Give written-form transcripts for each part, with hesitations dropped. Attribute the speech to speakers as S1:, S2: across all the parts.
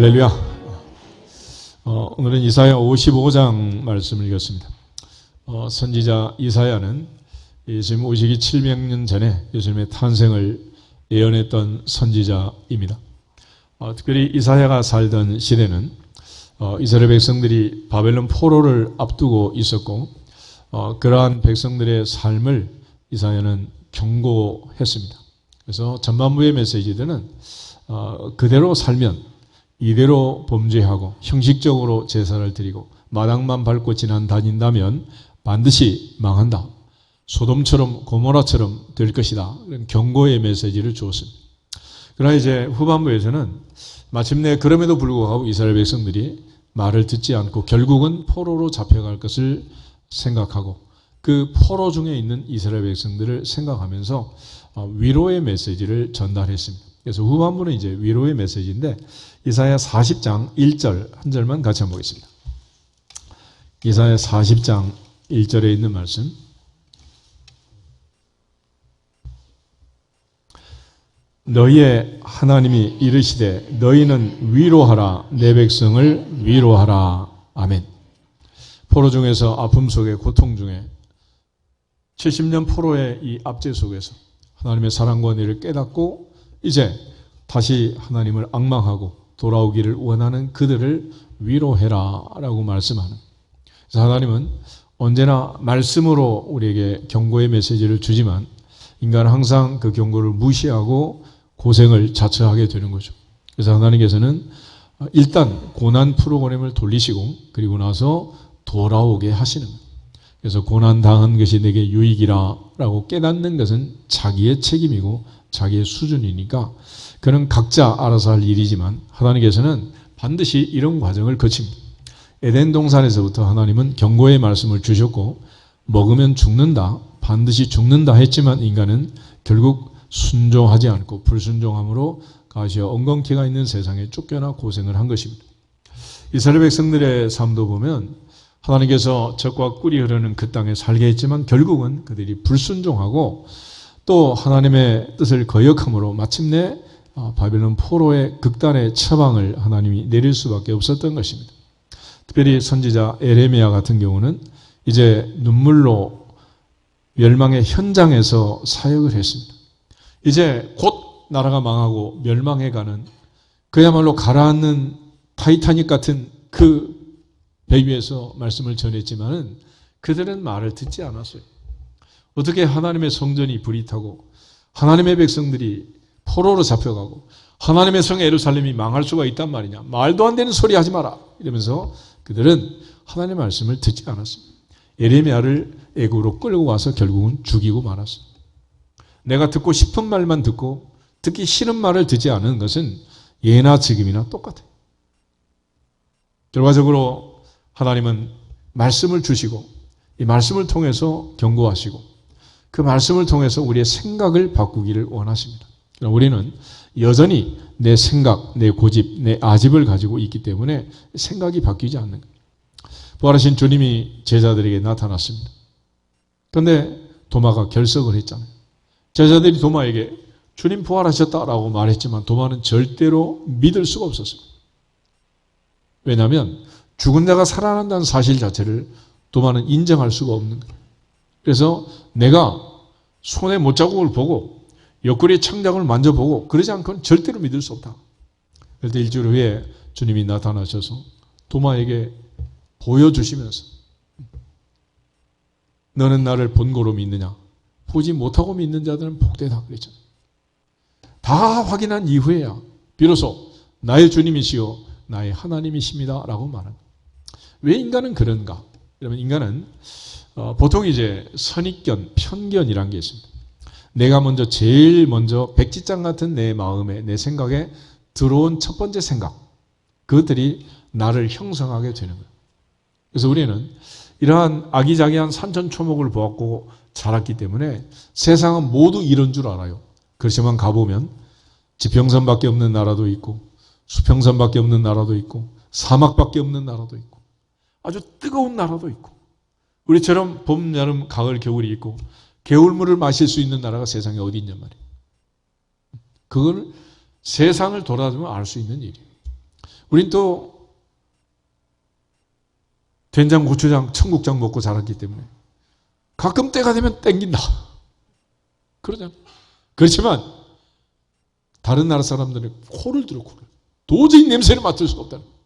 S1: 할렐루야. 오늘은 이사야 55장 말씀을 읽었습니다. 선지자 이사야는 예수님 오시기 700년 전에 예수님의 탄생을 예언했던 선지자입니다. 특별히 이사야가 살던 시대는 이스라엘 백성들이 바벨론 포로를 앞두고 있었고 그러한 백성들의 삶을 이사야는 경고했습니다. 그래서 전반부의 메시지들은 그대로 살면 이대로 범죄하고 형식적으로 제사를 드리고 마당만 밟고 다닌다면 반드시 망한다. 소돔처럼 고모라처럼 될 것이다. 이런 경고의 메시지를 주었습니다. 그러나 이제 후반부에서는 마침내 그럼에도 불구하고 이스라엘 백성들이 말을 듣지 않고 결국은 포로로 잡혀갈 것을 생각하고 그 포로 중에 있는 이스라엘 백성들을 생각하면서 위로의 메시지를 전달했습니다. 그래서 후반부는 이제 위로의 메시지인데 이사야 40장 1절 한 절만 같이 한번 보겠습니다. 이사야 40장 1절에 있는 말씀. 너희의 하나님이 이르시되 너희는 위로하라 내 백성을 위로하라. 아멘. 포로 중에서 아픔 속에 고통 중에 70년 포로의 이 압제 속에서 하나님의 사랑과 은혜를 깨닫고 이제 다시 하나님을 앙망하고 돌아오기를 원하는 그들을 위로해라 라고 말씀하는. 그래서 하나님은 언제나 말씀으로 우리에게 경고의 메시지를 주지만 인간은 항상 그 경고를 무시하고 고생을 자처하게 되는 거죠. 그래서 하나님께서는 일단 고난 프로그램을 돌리시고 그리고 나서 돌아오게 하시는 거예요. 그래서 고난 당한 것이 내게 유익이라 라고 깨닫는 것은 자기의 책임이고 자기의 수준이니까 그는 각자 알아서 할 일이지만 하나님께서는 반드시 이런 과정을 거칩니다. 에덴 동산에서부터 하나님은 경고의 말씀을 주셨고 먹으면 죽는다, 반드시 죽는다 했지만 인간은 결국 순종하지 않고 불순종함으로 가시와 엉겅퀴가 있는 세상에 쫓겨나 고생을 한 것입니다. 이스라엘 백성들의 삶도 보면 하나님께서 젖과 꿀이 흐르는 그 땅에 살게 했지만 결국은 그들이 불순종하고 또 하나님의 뜻을 거역함으로 마침내 바벨론 포로의 극단의 처방을 하나님이 내릴 수밖에 없었던 것입니다. 특별히 선지자 에레미야 같은 경우는 이제 눈물로 멸망의 현장에서 사역을 했습니다. 이제 곧 나라가 망하고 멸망해가는 그야말로 가라앉는 타이타닉 같은 그 배 위에서 말씀을 전했지만은 그들은 말을 듣지 않았어요. 어떻게 하나님의 성전이 불이 타고 하나님의 백성들이 포로로 잡혀가고 하나님의 성 예루살렘이 망할 수가 있단 말이냐. 말도 안 되는 소리 하지 마라. 이러면서 그들은 하나님의 말씀을 듣지 않았습니다. 에레미야를 애굽으로 끌고 와서 결국은 죽이고 말았습니다. 내가 듣고 싶은 말만 듣고 듣기 싫은 말을 듣지 않은 것은 예나 지금이나 똑같아요. 결과적으로 하나님은 말씀을 주시고 이 말씀을 통해서 경고하시고 그 말씀을 통해서 우리의 생각을 바꾸기를 원하십니다. 우리는 여전히 내 생각, 내 고집, 내 아집을 가지고 있기 때문에 생각이 바뀌지 않는 거예요. 부활하신 주님이 제자들에게 나타났습니다. 그런데 도마가 결석을 했잖아요. 제자들이 도마에게 주님 부활하셨다라고 말했지만 도마는 절대로 믿을 수가 없었어요. 왜냐하면 죽은 자가 살아난다는 사실 자체를 도마는 인정할 수가 없는 거예요. 그래서 내가 손에 못자국을 보고 옆구리의 창작을 만져보고 그러지 않고는 절대로 믿을 수 없다. 그런데 일주일 후에 주님이 나타나셔서 도마에게 보여주시면서 너는 나를 본고로 믿느냐? 보지 못하고 믿는 자들은 복되다 그랬잖아요. 다 확인한 이후에야 비로소 나의 주님이시요 나의 하나님이십니다 라고 말합니다. 왜 인간은 그런가? 그러면 인간은 보통 이제 선입견, 편견이라는 게 있습니다. 내가 제일 먼저 백지장 같은 내 마음에, 내 생각에 들어온 첫 번째 생각, 그것들이 나를 형성하게 되는 거예요. 그래서 우리는 이러한 아기자기한 산천초목을 보았고 자랐기 때문에 세상은 모두 이런 줄 알아요. 그렇지만 가보면 지평선밖에 없는 나라도 있고 수평선밖에 없는 나라도 있고 사막밖에 없는 나라도 있고 아주 뜨거운 나라도 있고 우리처럼 봄, 여름, 가을, 겨울이 있고 개울물을 마실 수 있는 나라가 세상에 어디 있냔 말이에요. 그걸 세상을 돌아다니면 알 수 있는 일이에요. 우린 또 된장, 고추장, 청국장 먹고 자랐기 때문에 가끔 때가 되면 땡긴다. 그러잖아. 그렇지만 다른 나라 사람들은 코를 들어 코를. 도저히 냄새를 맡을 수가 없다는 거예요.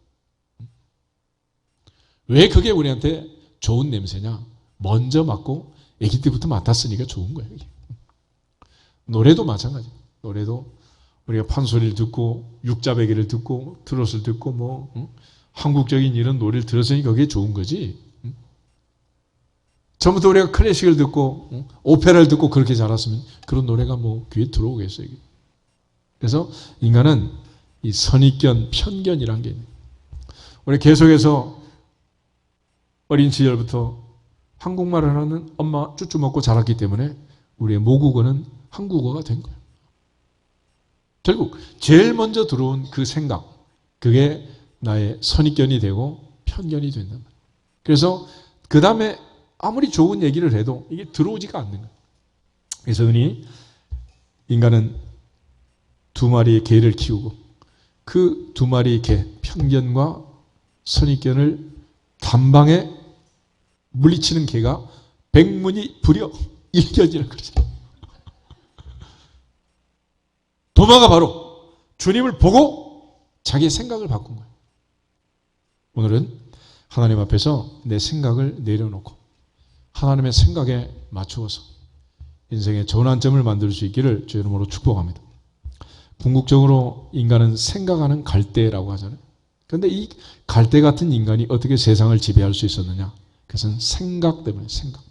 S1: 왜 그게 우리한테 좋은 냄새냐? 먼저 맡고 아기 때부터 맡았으니까 좋은 거예요. 이게. 노래도 마찬가지예요. 노래도 우리가 판소리를 듣고 육자배기를 듣고 트롯을 듣고 뭐 한국적인 이런 노래를 들었으니 그게 좋은 거지. 처음부터 우리가 클래식을 듣고 오페라를 듣고 그렇게 자랐으면 그런 노래가 뭐 귀에 들어오겠어요. 그래서 인간은 이 선입견, 편견이란 게 있는. 우리 계속해서 어린 시절부터 한국말을 하는 엄마 쭈쭈 먹고 자랐기 때문에 우리의 모국어는 한국어가 된 거예요. 결국 제일 먼저 들어온 그 생각, 그게 나의 선입견이 되고 편견이 된단 말이에요. 그래서 그 다음에 아무리 좋은 얘기를 해도 이게 들어오지가 않는 거예요. 그래서 흔히 인간은 두 마리의 개를 키우고 그 두 마리의 개, 편견과 선입견을 단방에 물리치는 개가 백문이 불여 일견이라는 거죠. 도마가 바로 주님을 보고 자기의 생각을 바꾼 거예요. 오늘은 하나님 앞에서 내 생각을 내려놓고 하나님의 생각에 맞추어서 인생의 전환점을 만들 수 있기를 주의 이름으로 축복합니다. 궁극적으로 인간은 생각하는 갈대라고 하잖아요. 그런데 이 갈대 같은 인간이 어떻게 세상을 지배할 수 있었느냐? 그것은 생각 때문에 생각.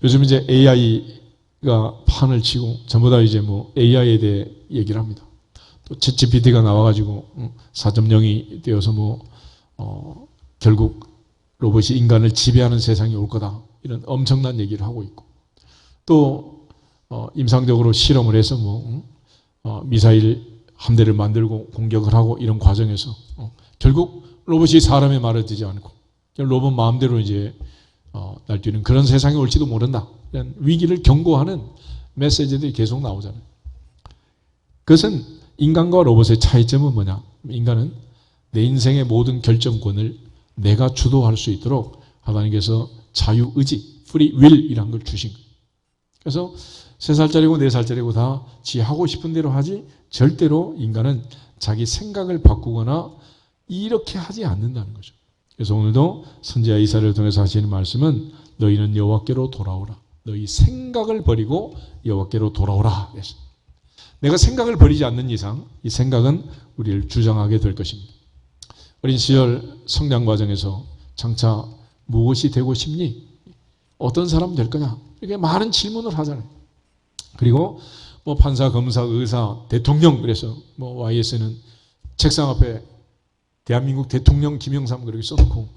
S1: 요즘 이제 AI가 판을 치고 전부 다 이제 뭐 AI에 대해 얘기를 합니다. 또 챗GPT가 나와가지고 4.0이 되어서 결국 로봇이 인간을 지배하는 세상이 올 거다. 이런 엄청난 얘기를 하고 있고 또 임상적으로 실험을 해서 미사일 함대를 만들고 공격을 하고 이런 과정에서 결국 로봇이 사람의 말을 듣지 않고 로봇 마음대로 이제 날뛰는 그런 세상이 올지도 모른다. 이런 위기를 경고하는 메시지들이 계속 나오잖아요. 그것은 인간과 로봇의 차이점은 뭐냐? 인간은 내 인생의 모든 결정권을 내가 주도할 수 있도록 하나님께서 자유의지, free will이라는 걸 주신 거예요. 그래서 3살짜리고 4살짜리고 다 지 하고 싶은 대로 하지 절대로 인간은 자기 생각을 바꾸거나 이렇게 하지 않는다는 거죠. 그래서 오늘도 선지자 이사야를 통해서 하시는 말씀은 너희는 여호와께로 돌아오라. 너희 생각을 버리고 여호와께로 돌아오라. 그래서 내가 생각을 버리지 않는 이상 이 생각은 우리를 주장하게 될 것입니다. 어린 시절 성장 과정에서 장차 무엇이 되고 싶니? 어떤 사람 될 거냐? 이렇게 많은 질문을 하잖아요. 그리고 판사, 검사, 의사, 대통령 그래서 YS는 책상 앞에 대한민국 대통령 김영삼 그렇게 써놓고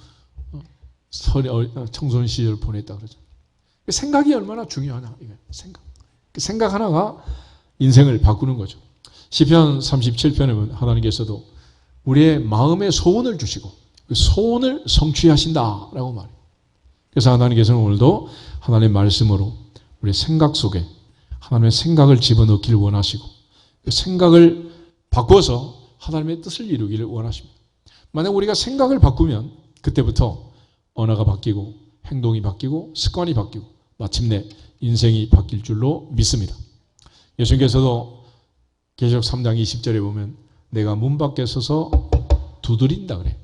S1: 청소년 시절 보냈다 그러죠. 생각이 얼마나 중요하냐 이거 생각 하나가 인생을 바꾸는 거죠. 시편 37편에 보면 하나님께서도 우리의 마음의 소원을 주시고 그 소원을 성취하신다라고 말해요. 그래서 하나님께서는 오늘도 하나님의 말씀으로 우리의 생각 속에 하나님의 생각을 집어넣기를 원하시고 그 생각을 바꿔서 하나님의 뜻을 이루기를 원하십니다. 만약 우리가 생각을 바꾸면 그때부터 언어가 바뀌고 행동이 바뀌고 습관이 바뀌고 마침내 인생이 바뀔 줄로 믿습니다. 예수님께서도 계시록 3장 20절에 보면 내가 문 밖에 서서 두드린다 그래.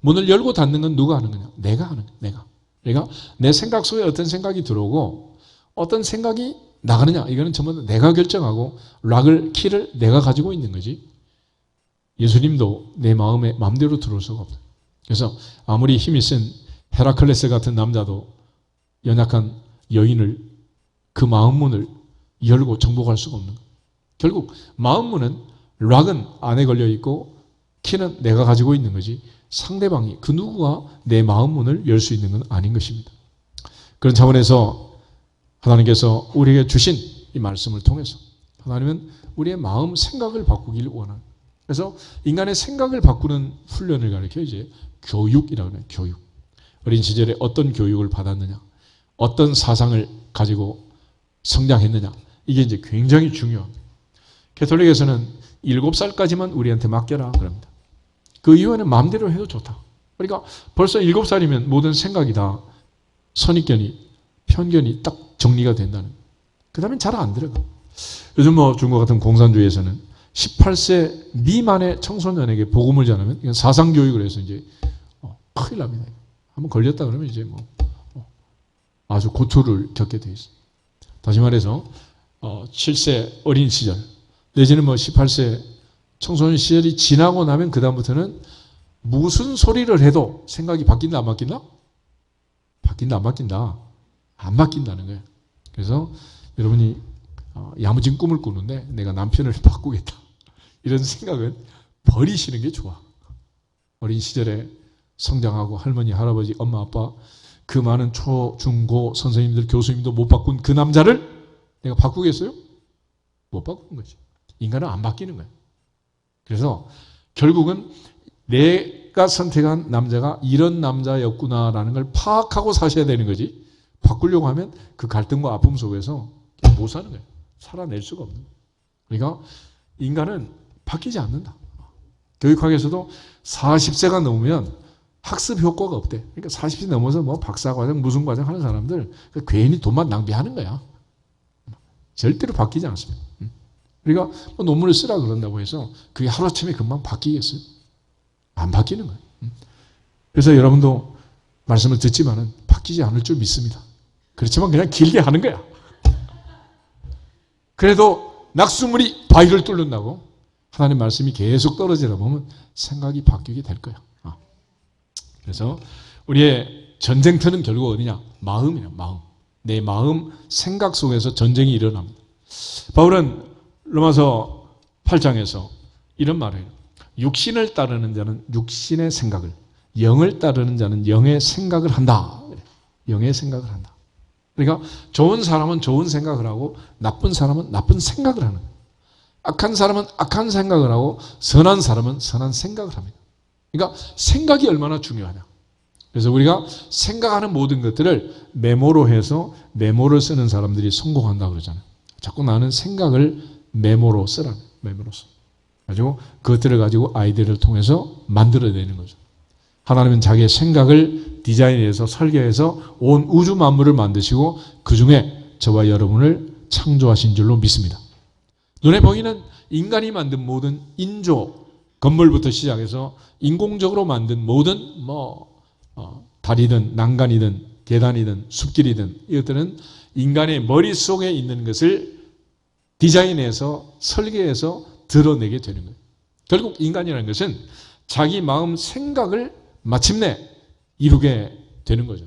S1: 문을 열고 닫는 건 누가 하는 거냐? 내가 하는 거야. 내가. 그러니까 내 생각 속에 어떤 생각이 들어오고 어떤 생각이 나가느냐 이거는 전부 내가 결정하고 키를 내가 가지고 있는 거지. 예수님도 내 마음에 마음대로 들어올 수가 없어요. 그래서 아무리 힘이 센 헤라클레스 같은 남자도 연약한 여인을 그 마음 문을 열고 정복할 수가 없는 거예요. 결국 마음 문은 락은 안에 걸려 있고 키는 내가 가지고 있는 거지 상대방이 그 누구가 내 마음 문을 열 수 있는 건 아닌 것입니다. 그런 차원에서 하나님께서 우리에게 주신 이 말씀을 통해서 하나님은 우리의 마음 생각을 바꾸기를 원합니다. 그래서 인간의 생각을 바꾸는 훈련을 가르쳐 이제 교육이라고 해요. 교육. 어린 시절에 어떤 교육을 받았느냐, 어떤 사상을 가지고 성장했느냐, 이게 이제 굉장히 중요합니다. 캐톨릭에서는 7살까지만 우리한테 맡겨라 그럽니다. 그 이후에는 마음대로 해도 좋다. 그러니까 벌써 7살이면 모든 생각이 다 선입견이, 편견이 딱 정리가 된다는. 그 다음엔 잘 안 들어가. 요즘 뭐 중국 같은 공산주의에서는 18세 미만의 청소년에게 복음을 전하면 이건 사상교육을 해서 이제 큰일 납니다. 한번 걸렸다 그러면 이제 뭐 아주 고초를 겪게 돼 있어요. 다시 말해서 7세 어린 시절 내지는 뭐 18세 청소년 시절이 지나고 나면 그 다음부터는 무슨 소리를 해도 생각이 바뀐다 안 바뀐다? 바뀐다 안 바뀐다? 안 바뀐다는 거예요. 그래서 여러분이 야무진 꿈을 꾸는데 내가 남편을 바꾸겠다 이런 생각은 버리시는 게 좋아. 어린 시절에 성장하고 할머니, 할아버지, 엄마, 아빠 그 많은 초, 중, 고 선생님들, 교수님도 못 바꾼 그 남자를 내가 바꾸겠어요? 못 바꾸는 거지. 인간은 안 바뀌는 거예요. 그래서 결국은 내가 선택한 남자가 이런 남자였구나라는 걸 파악하고 사셔야 되는 거지. 바꾸려고 하면 그 갈등과 아픔 속에서 못 사는 거예요. 살아낼 수가 없는 거예요. 그러니까 인간은 바뀌지 않는다. 교육학에서도 40세가 넘으면 학습 효과가 없대. 그러니까 40세 넘어서 뭐 박사과정, 무슨 과정 하는 사람들 괜히 돈만 낭비하는 거야. 절대로 바뀌지 않습니다. 그러니까 뭐 논문을 쓰라 그런다고 해서 그게 하루아침에 금방 바뀌겠어요? 안 바뀌는 거예요. 그래서 여러분도 말씀을 듣지만은 바뀌지 않을 줄 믿습니다. 그렇지만 그냥 길게 하는 거야. 그래도 낙수물이 바위를 뚫는다고 하나님 말씀이 계속 떨어지다 보면 생각이 바뀌게 될 거야. 그래서 우리의 전쟁터는 결국 어디냐? 마음이에요. 마음. 내 마음, 생각 속에서 전쟁이 일어납니다. 바울은 로마서 8장에서 이런 말을 해요. 육신을 따르는 자는 육신의 생각을, 영을 따르는 자는 영의 생각을 한다. 영의 생각을 한다. 그러니까 좋은 사람은 좋은 생각을 하고 나쁜 사람은 나쁜 생각을 하는 거예요. 악한 사람은 악한 생각을 하고 선한 사람은 선한 생각을 합니다. 그러니까 생각이 얼마나 중요하냐. 그래서 우리가 생각하는 모든 것들을 메모로 해서 메모를 쓰는 사람들이 성공한다고 그러잖아요. 자꾸 나는 생각을 메모로 쓰라. 메모로 써. 가지고 그것들을 가지고 아이디어를 통해서 만들어내는 거죠. 하나님은 자기의 생각을 디자인해서 설계해서 온 우주 만물을 만드시고 그 중에 저와 여러분을 창조하신 줄로 믿습니다. 눈에 보이는 인간이 만든 모든 인조, 건물부터 시작해서 인공적으로 만든 모든 다리든 난간이든 계단이든 숲길이든 이것들은 인간의 머릿속에 있는 것을 디자인해서 설계해서 드러내게 되는 거예요. 결국 인간이라는 것은 자기 마음 생각을 마침내 이루게 되는 거죠.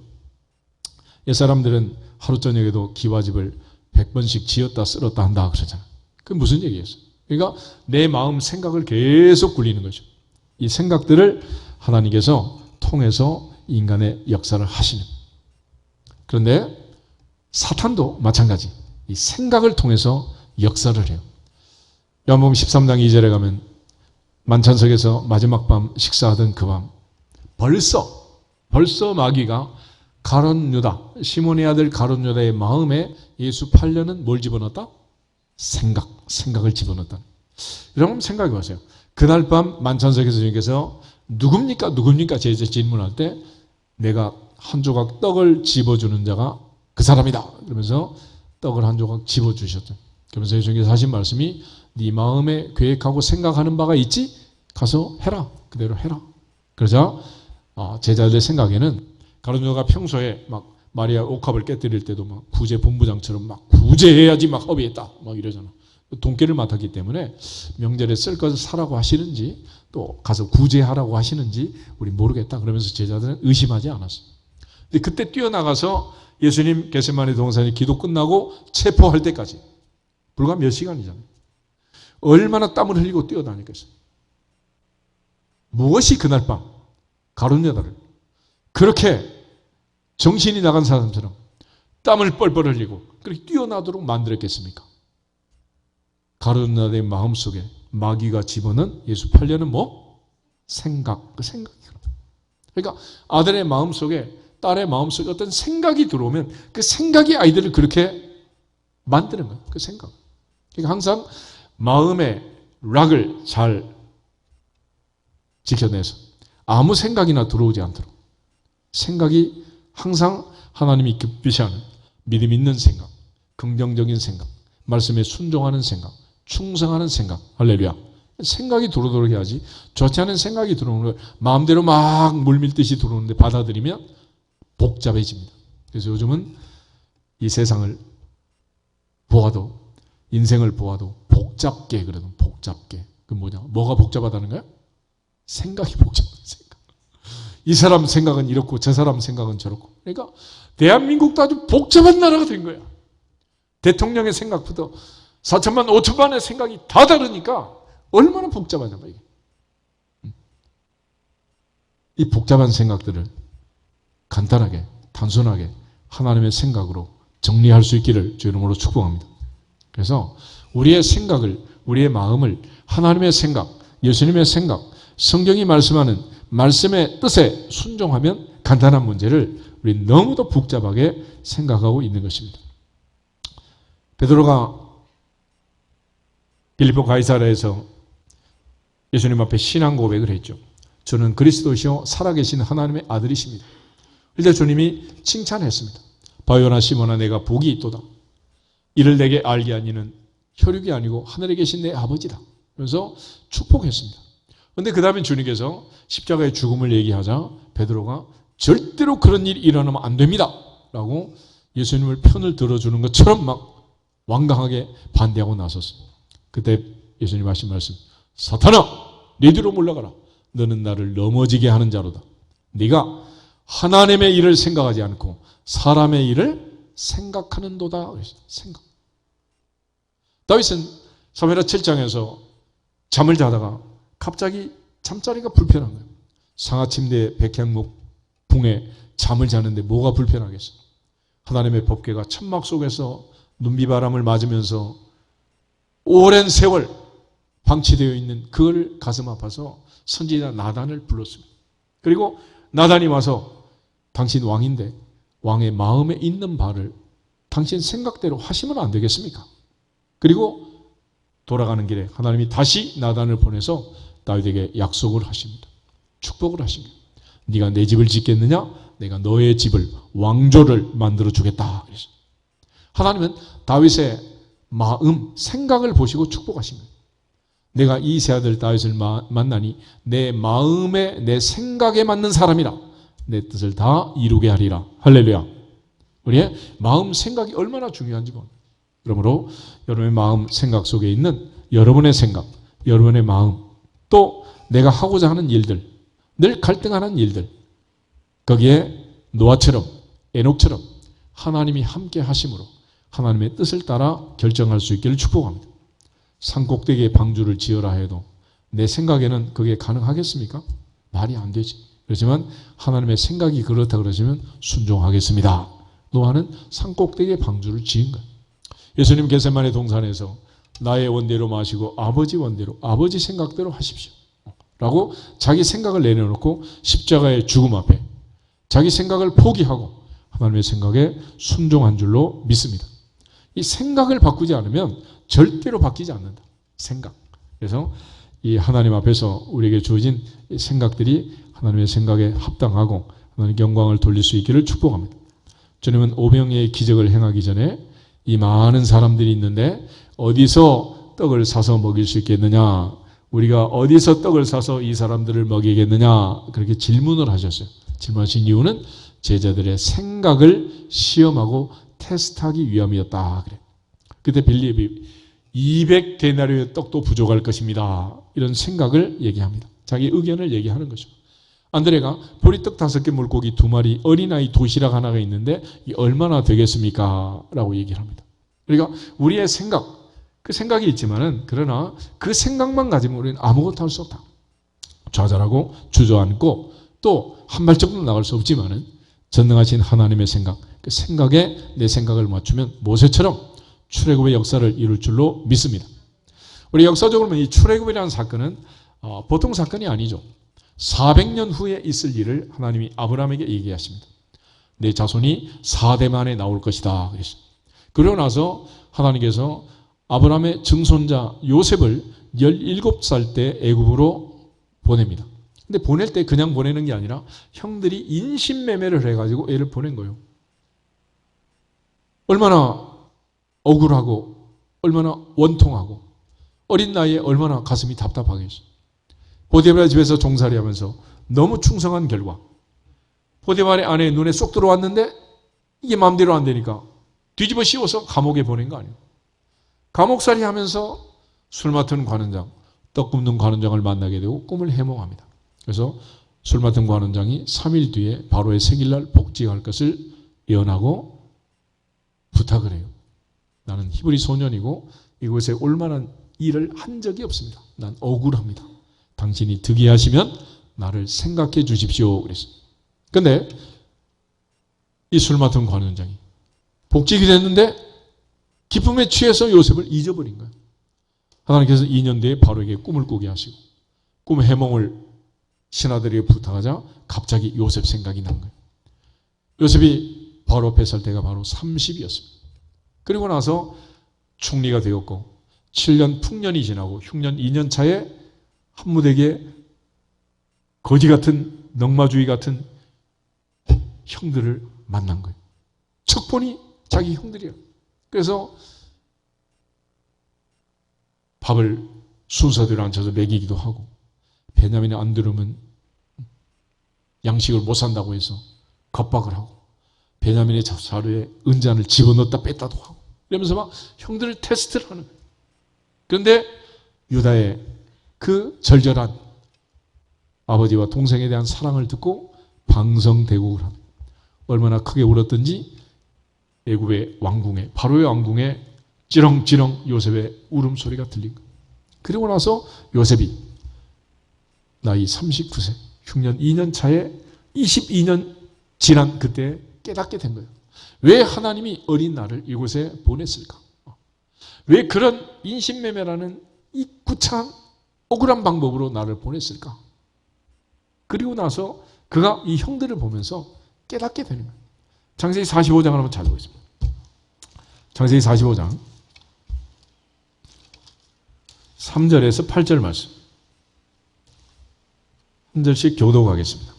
S1: 옛사람들은 하루 저녁에도 기와집을 100번씩 지었다 쓸었다 한다 그러잖아요. 그게 무슨 얘기였어요? 그러니까 내 마음 생각을 계속 굴리는 거죠. 이 생각들을 하나님께서 통해서 인간의 역사를 하시는. 그런데 사탄도 마찬가지. 이 생각을 통해서 역사를 해요. 요한복음 13장 2절에 가면 만찬석에서 마지막 밤 식사하던 그 밤 벌써 마귀가 가룟 유다, 시몬의 아들 가룟 유다의 마음에 예수 팔려는 뭘 집어넣었다? 생각을 집어넣었다. 여러분 생각해 보세요. 그날 밤 만찬석에서 주님께서 누굽니까? 제자 질문할 때 내가 한 조각 떡을 집어주는 자가 그 사람이다. 그러면서 떡을 한 조각 집어주셨죠. 그러면서 예수님께서 하신 말씀이 네 마음에 계획하고 생각하는 바가 있지? 가서 해라. 그대로 해라. 그러자 제자들의 생각에는 가룟 유다가 평소에 막 마리아 옥합을 깨뜨릴 때도 막 구제 본부장처럼 막 구제해야지 막 합의했다. 막 이러잖아. 돈깨를 맡았기 때문에 명절에 쓸 것을 사라고 하시는지 또 가서 구제하라고 하시는지 우리 모르겠다. 그러면서 제자들은 의심하지 않았어. 근데 그때 뛰어나가서 예수님 겟세마네 동산에 기도 끝나고 체포할 때까지 불과 몇 시간이잖아요. 얼마나 땀을 흘리고 뛰어다녔겠어요. 무엇이 그날 밤 가룟 유다를 그렇게 정신이 나간 사람처럼 땀을 뻘뻘 흘리고 그렇게 뛰어나도록 만들었겠습니까? 가룟 유다의 마음속에 마귀가 집어넣은 예수 팔려는 생각. 그 생각이에요. 그러니까 아들의 마음속에 딸의 마음속에 어떤 생각이 들어오면 그 생각이 아이들을 그렇게 만드는 거예요. 그 생각. 그러니까 항상 마음의 락을 잘 지켜내서 아무 생각이나 들어오지 않도록 생각이 항상 하나님이 기쁘시하는 믿음 있는 생각, 긍정적인 생각, 말씀에 순종하는 생각, 충성하는 생각, 할렐루야. 생각이 들어오도록 해야지. 좋지 않은 생각이 들어오는 걸 마음대로 막 물밀듯이 들어오는데 받아들이면 복잡해집니다. 그래서 요즘은 이 세상을 보아도, 인생을 보아도 복잡게 그러든 복잡게. 그 뭐냐? 뭐가 복잡하다는 거야? 생각이 복잡한 생각. 이 사람 생각은 이렇고 저 사람 생각은 저렇고. 그러니까 대한민국도 아주 복잡한 나라가 된 거야. 대통령의 생각부터 4천만 5천만의 생각이 다 다르니까 얼마나 복잡하냐 이게. 이 복잡한 생각들을 간단하게 단순하게 하나님의 생각으로 정리할 수 있기를 주 이름으로 축복합니다. 그래서 우리의 생각을, 우리의 마음을 하나님의 생각, 예수님의 생각, 성경이 말씀하는 말씀의 뜻에 순종하면 간단한 문제를 우리 너무도 복잡하게 생각하고 있는 것입니다. 베드로가 빌립보 가이사랴에서 예수님 앞에 신앙 고백을 했죠. 저는 그리스도시요 살아계신 하나님의 아들이십니다. 그런데 주님이 칭찬했습니다. 바요나 시몬아 내가 복이 있도다. 이를 내게 알게 하니는 혈육이 아니고 하늘에 계신 내 아버지다. 그래서 축복했습니다. 그런데 그 다음에 주님께서 십자가의 죽음을 얘기하자 베드로가 절대로 그런 일이 일어나면 안 됩니다 라고 예수님을 편을 들어주는 것처럼 막 완강하게 반대하고 나섰어요. 그때 예수님 하신 말씀, 사탄아 네 뒤로 물러가라. 너는 나를 넘어지게 하는 자로다. 네가 하나님의 일을 생각하지 않고 사람의 일을 생각하는도다. 생각. 다윗은 사무엘하 7장에서 잠을 자다가 갑자기 잠자리가 불편한 거예요. 상하침대 백향목풍에 잠을 자는데 뭐가 불편하겠어요. 하나님의 법궤가 천막 속에서 눈비바람을 맞으면서 오랜 세월 방치되어 있는 그걸 가슴 아파서 선지자 나단을 불렀습니다. 그리고 나단이 와서 당신 왕인데 왕의 마음에 있는 바를 당신 생각대로 하시면 안 되겠습니까? 그리고 돌아가는 길에 하나님이 다시 나단을 보내서 다윗에게 약속을 하십니다. 축복을 하십니다. 네가 내 집을 짓겠느냐? 내가 너의 집을 왕조를 만들어 주겠다. 그래서 하나님은 다윗의 마음, 생각을 보시고 축복하십니다. 내가 이 세 아들 다윗을 만나니 내 마음에 내 생각에 맞는 사람이라 내 뜻을 다 이루게 하리라. 할렐루야. 우리의 마음, 생각이 얼마나 중요한지 봅니다. 그러므로 여러분의 마음, 생각 속에 있는 여러분의 생각, 여러분의 마음, 또 내가 하고자 하는 일들, 늘 갈등하는 일들, 거기에 노아처럼 에녹처럼 하나님이 함께 하심으로 하나님의 뜻을 따라 결정할 수 있기를 축복합니다. 산꼭대기에 방주를 지어라 해도 내 생각에는 그게 가능하겠습니까? 말이 안 되지. 그렇지만 하나님의 생각이 그렇다 그러시면 순종하겠습니다. 노아는 산꼭대기에 방주를 지은 거예요. 예수님 겟세마네 동산에서 나의 원대로 마시고 아버지 원대로 아버지 생각대로 하십시오 라고 자기 생각을 내려놓고 십자가의 죽음 앞에 자기 생각을 포기하고 하나님의 생각에 순종한 줄로 믿습니다. 이 생각을 바꾸지 않으면 절대로 바뀌지 않는다. 생각. 그래서 이 하나님 앞에서 우리에게 주어진 생각들이 하나님의 생각에 합당하고 하나님께 영광을 돌릴 수 있기를 축복합니다. 주님은 오병이의 기적을 행하기 전에 이 많은 사람들이 있는데 어디서 떡을 사서 먹일 수 있겠느냐? 우리가 어디서 떡을 사서 이 사람들을 먹이겠느냐? 그렇게 질문을 하셨어요. 질문하신 이유는 제자들의 생각을 시험하고 테스트하기 위함이었다. 그래. 그때 빌립이 200데나리오의 떡도 부족할 것입니다. 이런 생각을 얘기합니다. 자기 의견을 얘기하는 거죠. 안드레가 보리떡 5개 물고기 2마리 어린아이 도시락 하나가 있는데 이 얼마나 되겠습니까? 라고 얘기를 합니다. 그러니까 우리의 생각, 그 생각이 있지만은 그러나 그 생각만 가지면 우리는 아무것도 할 수 없다. 좌절하고 주저앉고 또 한 발짝도 나갈 수 없지만은 전능하신 하나님의 생각, 그 생각에 내 생각을 맞추면 모세처럼 출애굽의 역사를 이룰 줄로 믿습니다. 우리 역사적으로 보면 이 출애굽이라는 사건은 보통 사건이 아니죠. 400년 후에 있을 일을 하나님이 아브라함에게 얘기하십니다. 내 자손이 4대 만에 나올 것이다. 그랬어요. 그러고 나서 하나님께서 아브라함의 증손자 요셉을 17살 때 애굽으로 보냅니다. 근데 보낼 때 그냥 보내는 게 아니라 형들이 인신매매를 해가지고 애를 보낸 거예요. 얼마나 억울하고 얼마나 원통하고 어린 나이에 얼마나 가슴이 답답하겠어요. 보디발의 집에서 종살이 하면서 너무 충성한 결과 보디발의 아내의 눈에 쏙 들어왔는데 이게 마음대로 안 되니까 뒤집어 씌워서 감옥에 보낸 거 아니에요. 감옥살이 하면서 술 맡은 관원장, 떡 굽는 관원장을 만나게 되고 꿈을 해몽합니다. 그래서 술 맡은 관원장이 3일 뒤에 바로의 생일날 복직할 것을 예언하고 부탁을 해요. 나는 히브리 소년이고 이곳에 올 만한 일을 한 적이 없습니다. 난 억울합니다. 당신이 득이하시면 나를 생각해 주십시오. 그랬어요. 근데 이 술 맡은 관원장이 복직이 됐는데 기쁨에 취해서 요셉을 잊어버린 거예요. 하나님께서 2년 뒤에 바로에게 꿈을 꾸게 하시고 꿈 해몽을 신하들에게 부탁하자 갑자기 요셉 생각이 난 거예요. 요셉이 바로 뱃살 때가 바로 30이었습니다. 그리고 나서 총리가 되었고 7년 풍년이 지나고 흉년 2년 차에 한무대게 거지 같은 넝마주의 같은 형들을 만난 거예요. 척본이 자기 형들이에요. 그래서 밥을 순서대로 앉혀서 먹이기도 하고 베냐민이 안 들으면 양식을 못 산다고 해서 겁박을 하고 베냐민의 자루에 은잔을 집어넣었다 뺐다도 하고 이러면서 막 형들을 테스트를 하는 거예요. 그런데 유다의 그 절절한 아버지와 동생에 대한 사랑을 듣고 방성대국을 합니다. 얼마나 크게 울었던지 애굽의 왕궁에 바로의 왕궁에 찌렁찌렁 요셉의 울음소리가 들린 거예요. 그리고 나서 요셉이 나이 39세 흉년 2년 차에 22년 지난 그때 깨닫게 된 거예요. 왜 하나님이 어린 나를 이곳에 보냈을까? 왜 그런 인신매매라는 이 구차한 억울한 방법으로 나를 보냈을까? 그리고 나서 그가 이 형들을 보면서 깨닫게 되는 거예요. 창세기 45장을 한번 찾아보겠습니다. 창세기 45장 3절에서 8절 말씀 한 절씩 교독하겠습니다.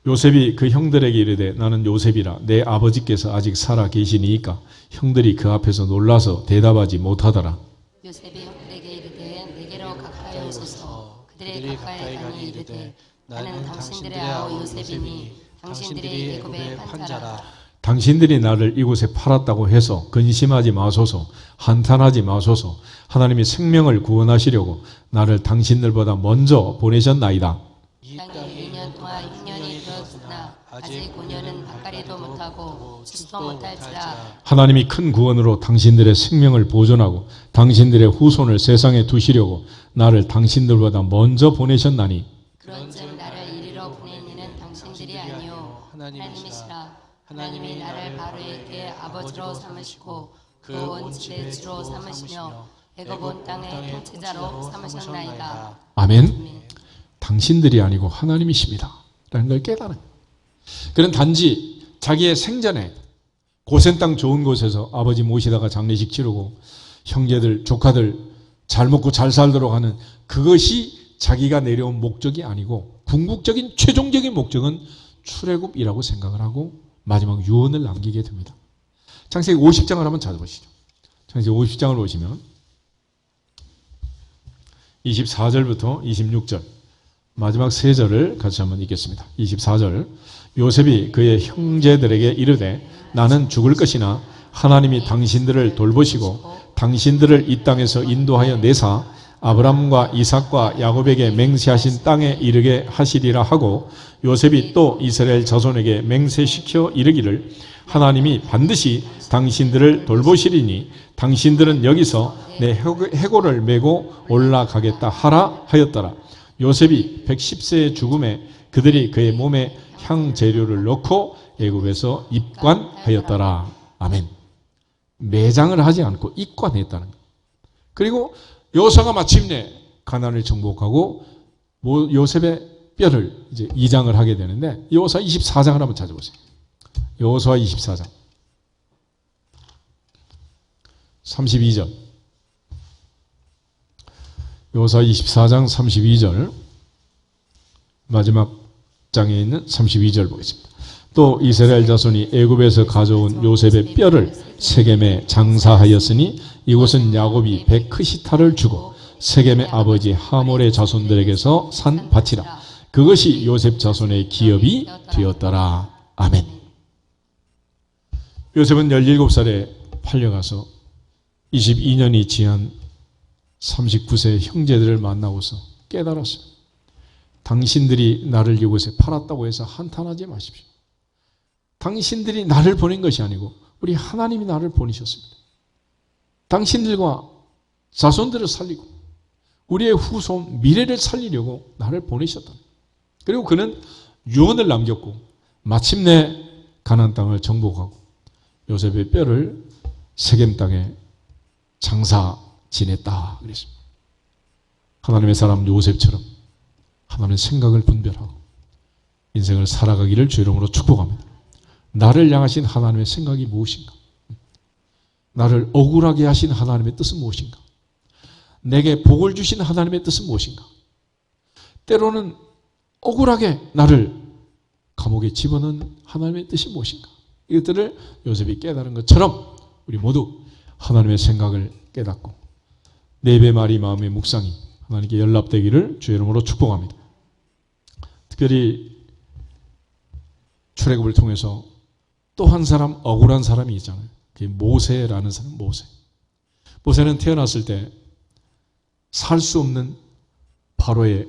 S1: 요셉이 그 형들에게 이르되 나는 요셉이라 내 아버지께서 아직 살아 계시니이까 형들이 그 앞에서 놀라서 대답하지 못하더라.
S2: 요셉이 형들에게 이르되 내게로 가까이 오소서. 그들이 가까이 가니 이르되 나는 당신들의 아우 요셉이니 당신들이 애굽의 판자라.
S1: 당신들이 나를 이곳에 팔았다고 해서 근심하지 마소서, 한탄하지 마소서. 하나님이 생명을 구원하시려고 나를 당신들보다 먼저 보내셨나이다.
S2: 이 땅이 2년 동안 흉년이 들었으나 아직 5년은 바까리도 못하고 지도 못할지라.
S1: 하나님이 큰 구원으로 당신들의 생명을 보존하고 당신들의 후손을 세상에 두시려고 나를 당신들보다 먼저 보내셨나니
S2: 그런즉 나를 이리로 보낸 이는 당신들이 아니요 하나님이시라. 하나님이 나를 바로에게 아버지로 삼으시고 그 온 집의 주로 삼으시며 애굽 온 땅의 통치자로 삼으셨나이다.
S1: 아멘. 당신들이 아니고 하나님이십니다 라는 걸 깨달은 거예요. 그는 단지 자기의 생전에 고센 땅 좋은 곳에서 아버지 모시다가 장례식 치르고 형제들 조카들 잘 먹고 잘 살도록 하는 그것이 자기가 내려온 목적이 아니고 궁극적인 최종적인 목적은 출애굽이라고 생각을 하고 마지막 유언을 남기게 됩니다. 창세기 50장을 한번 찾아보시죠. 창세기 50장을 보시면 24절부터 26절 마지막 3절을 같이 한번 읽겠습니다. 24절 요셉이 그의 형제들에게 이르되 나는 죽을 것이나 하나님이 당신들을 돌보시고 당신들을 이 땅에서 인도하여 내사 아브람과 이삭과 야곱에게 맹세하신 땅에 이르게 하시리라 하고 요셉이 또 이스라엘 자손에게 맹세시켜 이르기를 하나님이 반드시 당신들을 돌보시리니 당신들은 여기서 내 해골을 메고 올라가겠다 하라 하였더라. 요셉이 110세의 죽음에 그들이 그의 몸에 향재료를 넣고 애굽에서 입관하였더라. 아멘. 매장을 하지 않고 입관했다는 거예요. 그리고 여호사가 마침내 가나안을 정복하고 요셉의 뼈를 이제 이장을 하게 되는데 여호수아 24장을 한번 찾아보세요. 여호수아 24장 32절 요사 24장 32절, 마지막 장에 있는 32절 보겠습니다. 또 이스라엘 자손이 애굽에서 가져온 요셉의 뼈를 세겜에 장사하였으니 이곳은 야곱이 베크시타를 주고 세겜의 아버지 하몰의 자손들에게서 산 밭이라. 그것이 요셉 자손의 기업이 되었더라. 아멘. 요셉은 17살에 팔려가서 22년이 지난 39세 형제들을 만나고서 깨달았어요. 당신들이 나를 이곳에 팔았다고 해서 한탄하지 마십시오. 당신들이 나를 보낸 것이 아니고 우리 하나님이 나를 보내셨습니다. 당신들과 자손들을 살리고 우리의 후손 미래를 살리려고 나를 보내셨다. 그리고 그는 유언을 남겼고 마침내 가나안 땅을 정복하고 요셉의 뼈를 세겜 땅에 장사 지냈다 그랬습니다. 하나님의 사람 요셉처럼 하나님의 생각을 분별하고 인생을 살아가기를 주 이름으로 축복합니다. 나를 향하신 하나님의 생각이 무엇인가? 나를 억울하게 하신 하나님의 뜻은 무엇인가? 내게 복을 주신 하나님의 뜻은 무엇인가? 때로는 억울하게 나를 감옥에 집어넣은 하나님의 뜻이 무엇인가? 이것들을 요셉이 깨달은 것처럼 우리 모두 하나님의 생각을 깨닫고 네 배 말이 마음의 묵상이 하나님께 연락되기를 주 이름으로 축복합니다. 특별히 출애굽을 통해서 또 한 사람, 억울한 사람이 있잖아요. 그게 모세라는 사람, 모세. 모세는 태어났을 때 살 수 없는 바로의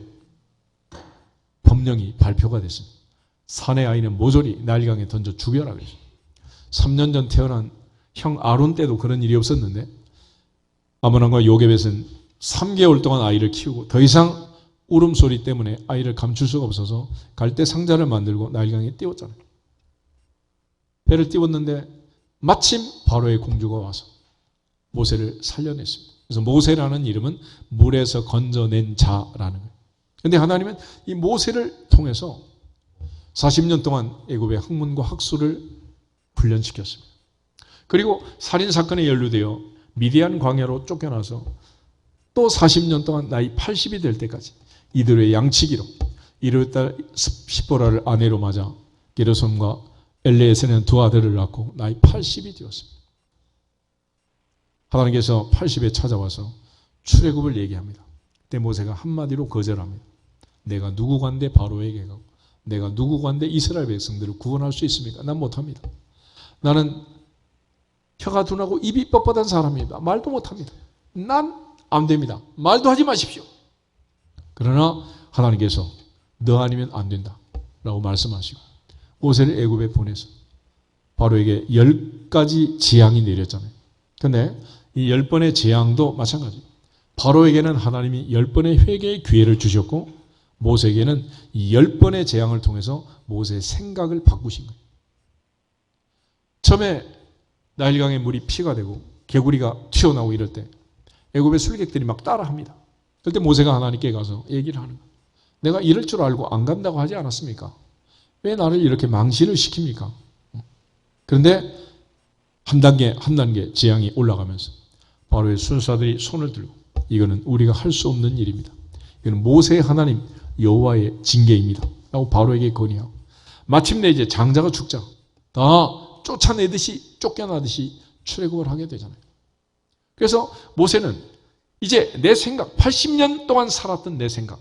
S1: 법령이 발표가 됐습니다. 산의 아이는 모조리 나일강에 던져 죽여라 그랬어요. 3년 전 태어난 형 아론 때도 그런 일이 없었는데 아므람과 요게벳은 3개월 동안 아이를 키우고 더 이상 울음소리 때문에 아이를 감출 수가 없어서 갈대 상자를 만들고 나일강에 띄웠잖아요. 배를 띄웠는데 마침 바로의 공주가 와서 모세를 살려냈습니다. 그래서 모세라는 이름은 물에서 건져낸 자라는 거예요. 그런데 하나님은 이 모세를 통해서 40년 동안 애굽의 학문과 학술을 훈련시켰습니다. 그리고 살인사건에 연루되어 미디안 광야로 쫓겨나서 또 40년 동안 나이 80이 될 때까지 이들의 양치기로 1월달 십보라를 아내로 맞아 게르솜과 엘레에서는 두 아들을 낳고 나이 80이 되었습니다. 하나님께서 80에 찾아와서 출애굽을 얘기합니다. 그때 모세가 한마디로 거절합니다. 내가 누구 관대 바로에게 가고 내가 누구 관대 이스라엘 백성들을 구원할 수 있습니까? 난 못합니다. 나는 혀가 둔하고 입이 뻣뻣한 사람입니다. 말도 못합니다. 난 안 됩니다. 말도 하지 마십시오. 그러나 하나님께서 너 아니면 안 된다 라고 말씀하시고 모세를 애굽에 보내서 바로에게 10가지 재앙이 내렸잖아요. 그런데 이 10번의 재앙도 마찬가지예요. 바로에게는 하나님이 10번의 회개의 기회를 주셨고 모세에게는 이 10번의 재앙을 통해서 모세의 생각을 바꾸신 거예요. 처음에 나일강의 물이 피가 되고 개구리가 튀어나오고 이럴 때 애굽의 술객들이 막 따라합니다. 그때 모세가 하나님께 가서 얘기를 하는 거예요. 내가 이럴 줄 알고 안 간다고 하지 않았습니까? 왜 나를 이렇게 망신을 시킵니까? 그런데 한 단계 한 단계 재앙이 올라가면서 바로의 순사들이 손을 들고 이거는 우리가 할 수 없는 일입니다. 이거는 모세의 하나님 여호와의 징계입니다 라고 바로에게 건의하고 마침내 이제 장자가 죽자 다 쫓아내듯이 쫓겨나듯이 출애굽을 하게 되잖아요. 그래서 모세는 이제 내 생각 80년 동안 살았던 내 생각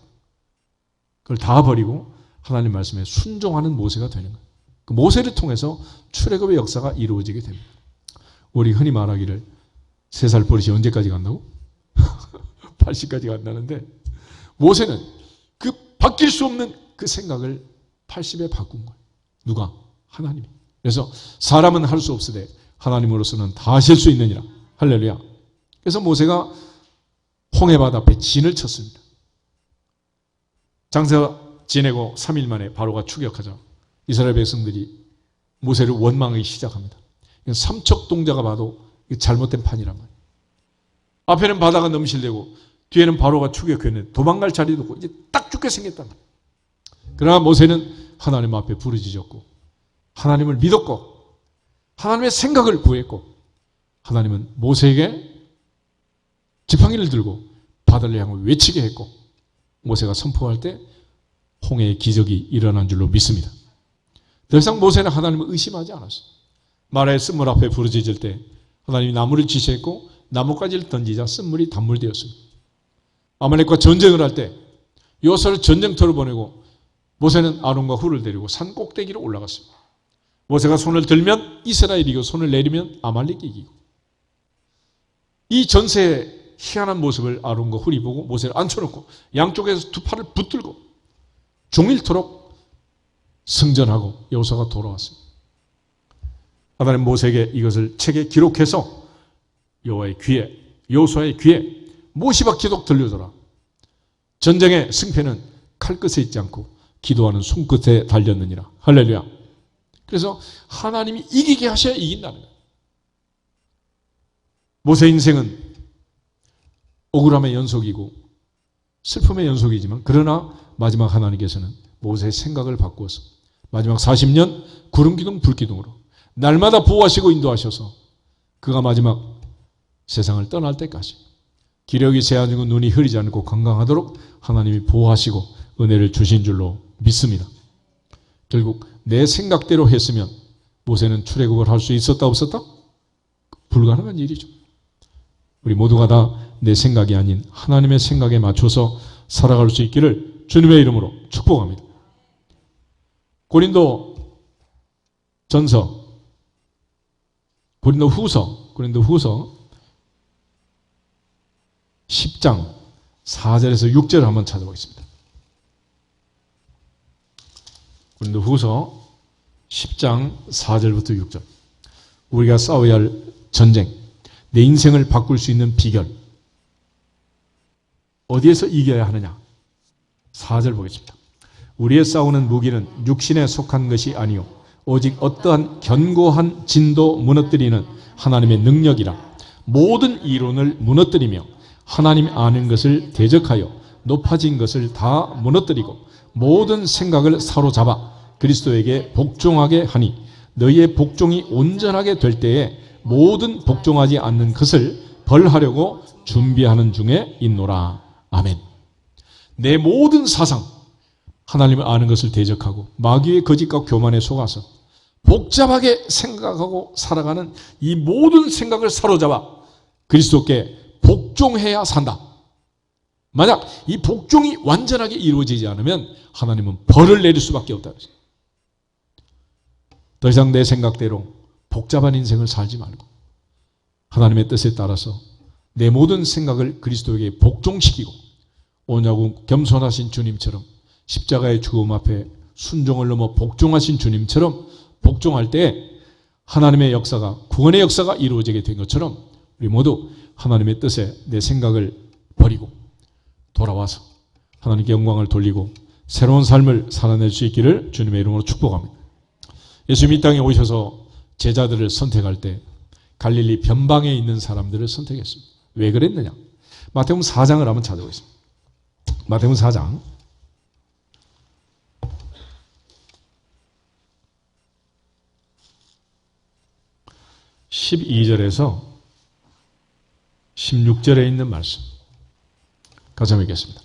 S1: 그걸 다 버리고 하나님 말씀에 순종하는 모세가 되는 거예요. 그 모세를 통해서 출애굽의 역사가 이루어지게 됩니다. 우리 흔히 말하기를 3살 버릇이 언제까지 간다고? 80까지 간다는데 모세는 그 바뀔 수 없는 그 생각을 80에 바꾼 거예요. 누가? 하나님이. 그래서 사람은 할 수 없으되 하나님으로서는 다 하실 수 있느니라. 할렐루야. 그래서 모세가 홍해바다 앞에 진을 쳤습니다. 장사 지내고 3일 만에 바로가 추격하자 이스라엘 백성들이 모세를 원망하기 시작합니다. 이건 삼척동자가 봐도 잘못된 판이란 말이에요. 앞에는 바다가 넘실대고 뒤에는 바로가 추격했는데 도망갈 자리도 없고 이제 딱 죽게 생겼단 말이에요. 그러나 모세는 하나님 앞에 부르짖었고 하나님을 믿었고 하나님의 생각을 구했고 하나님은 모세에게 지팡이를 들고 바다를 향해 외치게 했고 모세가 선포할 때 홍해의 기적이 일어난 줄로 믿습니다. 더 이상 모세는 하나님을 의심하지 않았어요. 마라의 쓴물 앞에 부르짖을 때 하나님이 나무를 지시했고 나뭇가지를 던지자 쓴물이 단물 되었습니다. 아말렉과 전쟁을 할 때 여호수아를 전쟁터로 보내고 모세는 아론과 훌을 데리고 산 꼭대기로 올라갔습니다. 모세가 손을 들면 이스라엘이 이기고 손을 내리면 아말렉이 이기고, 이 전세의 희한한 모습을 아론과 훌이 보고 모세를 앉혀놓고 양쪽에서 두 팔을 붙들고 종일토록 승전하고 여호수아가 돌아왔습니다. 하나님 모세에게 이것을 책에 기록해서 여호수아의 귀에 모시바 기록 들려줘라. 전쟁의 승패는 칼끝에 있지 않고 기도하는 손끝에 달렸느니라. 할렐루야. 그래서 하나님이 이기게 하셔야 이긴다는 거예요. 모세 인생은 억울함의 연속이고 슬픔의 연속이지만, 그러나 마지막 하나님께서는 모세의 생각을 바꾸어서 마지막 40년 구름기둥 불기둥으로 날마다 보호하시고 인도하셔서 그가 마지막 세상을 떠날 때까지 기력이 제한이고 눈이 흐리지 않고 건강하도록 하나님이 보호하시고 은혜를 주신 줄로 믿습니다. 결국 내 생각대로 했으면 모세는 출애굽을 할 수 있었다 없었다? 불가능한 일이죠. 우리 모두가 다 내 생각이 아닌 하나님의 생각에 맞춰서 살아갈 수 있기를 주님의 이름으로 축복합니다. 고린도 후서 10장 4절에서 6절을 한번 찾아보겠습니다. 고린도 후서 10장 4절부터 6절. 우리가 싸워야 할 전쟁, 내 인생을 바꿀 수 있는 비결, 어디에서 이겨야 하느냐? 4절 보겠습니다. 우리의 싸우는 무기는 육신에 속한 것이 아니요 오직 어떠한 견고한 진도 무너뜨리는 하나님의 능력이라. 모든 이론을 무너뜨리며 하나님 아는 것을 대적하여 높아진 것을 다 무너뜨리고 모든 생각을 사로잡아 그리스도에게 복종하게 하니 너희의 복종이 온전하게 될 때에 모든 복종하지 않는 것을 벌하려고 준비하는 중에 있노라. 아멘. 내 모든 사상, 하나님을 아는 것을 대적하고 마귀의 거짓과 교만에 속아서 복잡하게 생각하고 살아가는 이 모든 생각을 사로잡아 그리스도께 복종해야 산다. 만약 이 복종이 완전하게 이루어지지 않으면 하나님은 벌을 내릴 수밖에 없다. 더 이상 내 생각대로 복잡한 인생을 살지 말고 하나님의 뜻에 따라서 내 모든 생각을 그리스도에게 복종시키고 온유하고 겸손하신 주님처럼 십자가의 죽음 앞에 순종을 넘어 복종하신 주님처럼 복종할 때 하나님의 역사가, 구원의 역사가 이루어지게 된 것처럼 우리 모두 하나님의 뜻에 내 생각을 버리고 돌아와서 하나님께 영광을 돌리고 새로운 삶을 살아낼 수 있기를 주님의 이름으로 축복합니다. 예수님이 이 땅에 오셔서 제자들을 선택할 때 갈릴리 변방에 있는 사람들을 선택했습니다. 왜 그랬느냐? 마태복음 4장을 한번 찾아보겠습니다. 마태복음 4장 12절에서 16절에 있는 말씀 같이 한번 읽겠습니다.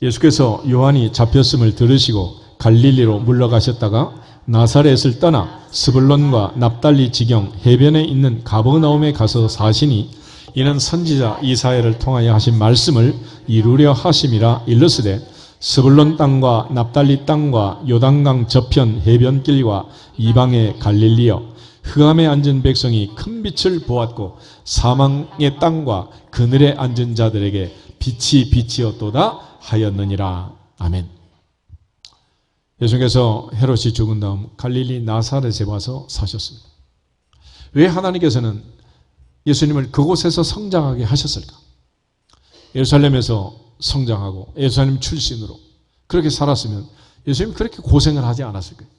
S1: 예수께서 요한이 잡혔음을 들으시고 갈릴리로 물러가셨다가 나사렛을 떠나 스불론과 납달리 지경 해변에 있는 가버나움에 가서 사시니 이는 선지자 이사야를 통하여 하신 말씀을 이루려 하심이라. 일러스되 스불론 땅과 납달리 땅과 요단강 저편 해변길과 이방의 갈릴리여, 흑암에 앉은 백성이 큰 빛을 보았고 사망의 땅과 그늘에 앉은 자들에게 빛이 빛이었도다 하였느니라. 아멘. 예수께서 헤롯이 죽은 다음 갈릴리 나사렛에 와서 사셨습니다. 왜 하나님께서는 예수님을 그곳에서 성장하게 하셨을까? 예루살렘에서 성장하고 예루살렘 출신으로 그렇게 살았으면 예수님이 그렇게 고생을 하지 않았을 거예요.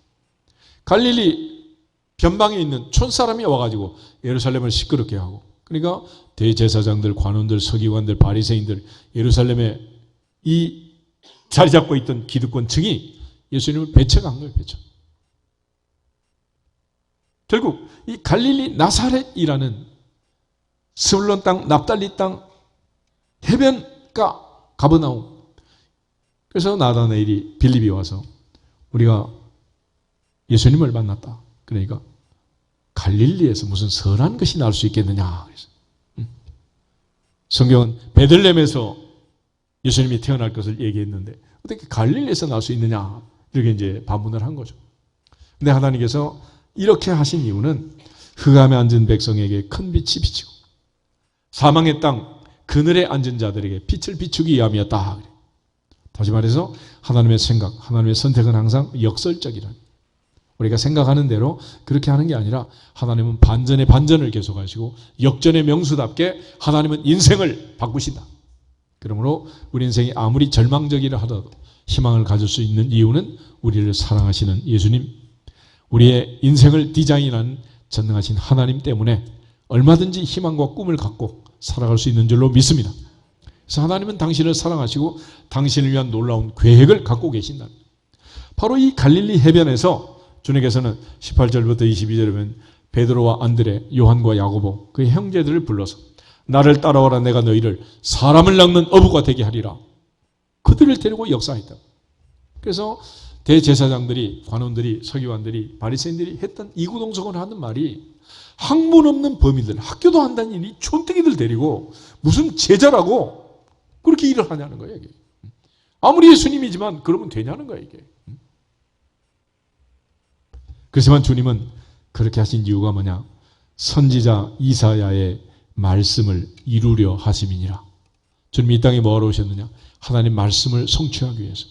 S1: 갈릴리 변방에 있는 촌사람이 와가지고 예루살렘을 시끄럽게 하고, 그러니까 대제사장들, 관원들, 서기관들, 바리새인들, 예루살렘에 이 자리 잡고 있던 기득권층이 예수님을 배척한 거예요. 배척. 결국 이 갈릴리 나사렛이라는 스불론 땅, 납달리 땅, 해변가 가버나움. 그래서 나다나엘이 빌립이 와서 우리가 예수님을 만났다. 그러니까 갈릴리에서 무슨 선한 것이 날 수 있겠느냐. 그래서 성경은 베들레헴에서 예수님이 태어날 것을 얘기했는데 어떻게 갈릴리에서 날 수 있느냐. 이렇게 이제 반문을 한 거죠. 근데 하나님께서 이렇게 하신 이유는 흑암에 앉은 백성에게 큰 빛이 비치고 사망의 땅 그늘에 앉은 자들에게 빛을 비추기 위함이었다. 다시 말해서 하나님의 생각, 하나님의 선택은 항상 역설적이라는, 우리가 생각하는 대로 그렇게 하는 게 아니라 하나님은 반전의 반전을 계속하시고 역전의 명수답게 하나님은 인생을 바꾸신다. 그러므로 우리 인생이 아무리 절망적이라 하더라도 희망을 가질 수 있는 이유는 우리를 사랑하시는 예수님, 우리의 인생을 디자인하는 전능하신 하나님 때문에 얼마든지 희망과 꿈을 갖고 살아갈 수 있는 줄로 믿습니다. 그래서 하나님은 당신을 사랑하시고 당신을 위한 놀라운 계획을 갖고 계신다. 바로 이 갈릴리 해변에서 주님께서는 18절부터 22절에 보면 베드로와 안드레, 요한과 야고보 그의 형제들을 불러서 나를 따라오라, 내가 너희를 사람을 낚는 어부가 되게 하리라. 그들을 데리고 역사했다. 그래서 대제사장들이, 관원들이, 서기관들이, 바리새인들이 했던 이구동성을 하는 말이 학문 없는 범인들, 학교도 안 다니니 촌뜨기들 데리고 무슨 제자라고 그렇게 일을 하냐는 거예요. 이게. 아무리 예수님이지만 그러면 되냐는 거예요. 이게. 그렇지만 주님은 그렇게 하신 이유가 뭐냐? 선지자 이사야의 말씀을 이루려 하심이니라. 주님이 이 땅에 뭐하러 오셨느냐? 하나님 말씀을 성취하기 위해서.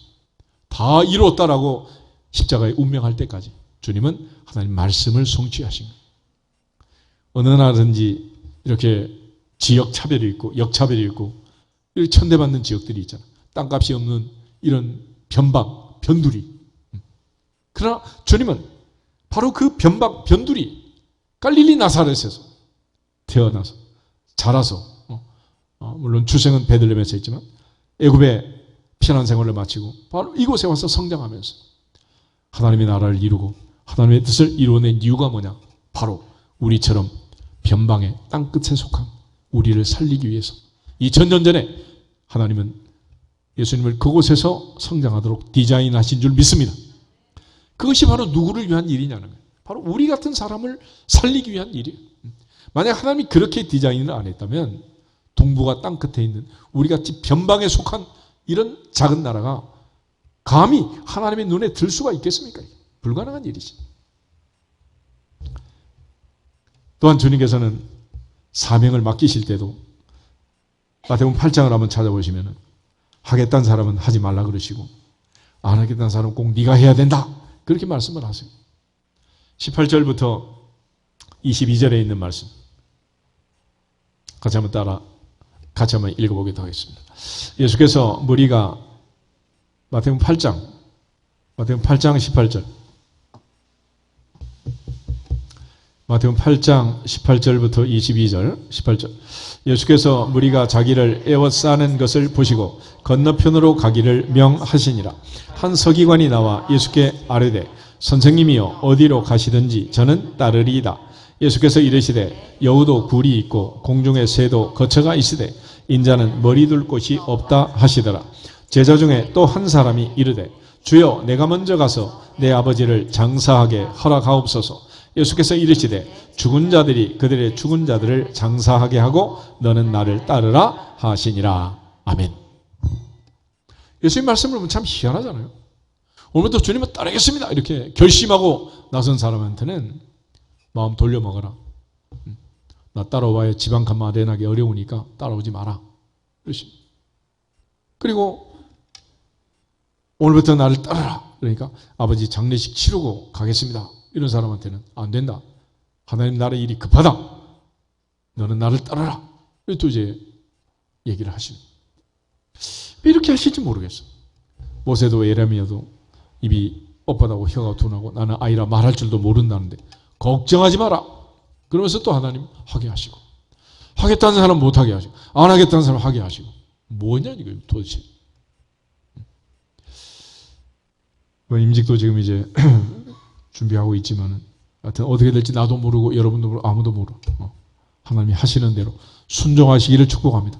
S1: 다 이루었다라고 십자가에 운명할 때까지 주님은 하나님 말씀을 성취하신 거예요. 어느 나라든지 이렇게 지역 차별이 있고 역차별이 있고 이렇게 천대받는 지역들이 있잖아. 땅값이 없는 이런 변방, 변두리. 그러나 주님은 바로 그 변방, 변두리, 갈릴리 나사렛에서 태어나서 자라서 물론 출생은 베들레헴에서 했지만 애굽에 피난 생활을 마치고 바로 이곳에 와서 성장하면서 하나님의 나라를 이루고 하나님의 뜻을 이루어낸 이유가 뭐냐? 바로 우리처럼 변방의 땅끝에 속한 우리를 살리기 위해서 2000년 전에 하나님은 예수님을 그곳에서 성장하도록 디자인하신 줄 믿습니다. 그것이 바로 누구를 위한 일이냐는 거예요. 바로 우리 같은 사람을 살리기 위한 일이에요. 만약 하나님이 그렇게 디자인을 안 했다면 동부가 땅끝에 있는 우리같이 변방에 속한 이런 작은 나라가 감히 하나님의 눈에 들 수가 있겠습니까? 불가능한 일이지. 또한 주님께서는 사명을 맡기실 때도 마태복음 8장을 한번 찾아보시면 하겠다는 사람은 하지 말라 그러시고 안 하겠다는 사람은 꼭 네가 해야 된다 그렇게 말씀을 하세요. 18절부터 22절에 있는 말씀 같이 한번 읽어보기도 하겠습니다. 예수께서 무리가 마태복음 8장 18절 마태복음 8장 18절부터 22절 18절 예수께서 무리가 자기를 에워싸는 것을 보시고 건너편으로 가기를 명하시니라. 한 서기관이 나와 예수께 아뢰되 선생님이여 어디로 가시든지 저는 따르리이다. 예수께서 이르시되 여우도 굴이 있고 공중의 새도 거처가 있으되 인자는 머리 둘 곳이 없다 하시더라. 제자 중에 또 한 사람이 이르되 주여 내가 먼저 가서 내 아버지를 장사하게 허락하옵소서. 예수께서 이르시되 죽은 자들이 그들의 죽은 자들을 장사하게 하고 너는 나를 따르라 하시니라. 아멘. 예수님 말씀을 보면 참 희한하잖아요. 오늘부터 주님은 따르겠습니다 이렇게 결심하고 나선 사람한테는 마음 돌려먹어라. 나 따라와야 지방간 마련하기 어려우니까 따라오지 마라. 그리고 오늘부터 나를 따르라. 그러니까 아버지 장례식 치르고 가겠습니다. 이런 사람한테는 안 된다. 하나님 나라의 일이 급하다. 너는 나를 따르라. 또 이제 얘기를 하시는. 왜 이렇게 하실지 모르겠어. 모세도 예레미야도 입이 뻣뻣하고 혀가 둔하고 나는 아이라 말할 줄도 모른다는데 걱정하지 마라. 그러면서 또 하나님 하게 하시고 하겠다는 사람 못하게 하시고 안 하겠다는 사람 하게 하시고 뭐냐 이거 도대체. 임직도 지금 이제 준비하고 있지만은 하여튼 어떻게 될지 나도 모르고 여러분도 모르고 아무도 모르고 하나님이 하시는 대로 순종하시기를 축복합니다.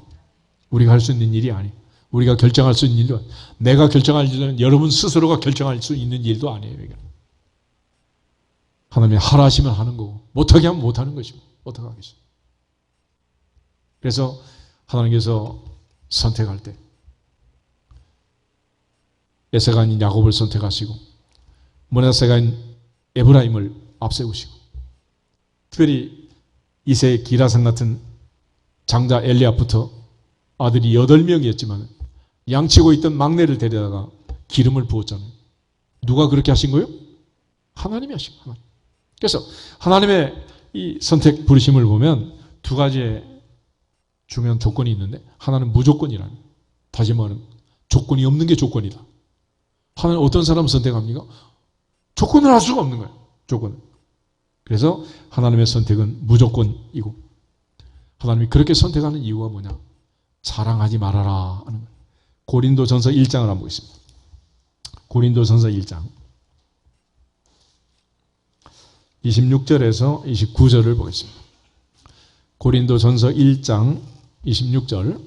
S1: 우리가 할 수 있는 일이 아니에요. 우리가 결정할 수 있는 일도, 내가 결정할 일은 여러분 스스로가 결정할 수 있는 일도 아니에요. 이게. 하나님이 하라 하시면 하는 거고, 못하게 하면 못하는 것이고, 어떻게 하겠어요? 그래서 하나님께서 선택할 때 에서가 아닌 야곱을 선택하시고 므낫세가 아닌 에브라임을 앞세우시고, 특별히 이세 기라산 같은 장자 엘리압부터 아들이 8명이었지만 양치고 있던 막내를 데려다가 기름을 부었잖아요. 누가 그렇게 하신 거예요? 하나님이 하신 거예요. 하나님. 그래서 하나님의 이 선택 부르심을 보면 두 가지의 중요한 조건이 있는데, 하나는 무조건이라는, 다시 말하면 조건이 없는 게 조건이다. 하나는 어떤 사람을 선택합니까? 조건을 할 수가 없는 거예요. 조건을. 그래서 하나님의 선택은 무조건이고, 하나님이 그렇게 선택하는 이유가 뭐냐? 자랑하지 말아라 하는 거예요. 고린도전서 1장을 한번 보겠습니다. 고린도전서 1장 26절에서 29절을 보겠습니다. 고린도전서 1장 26절.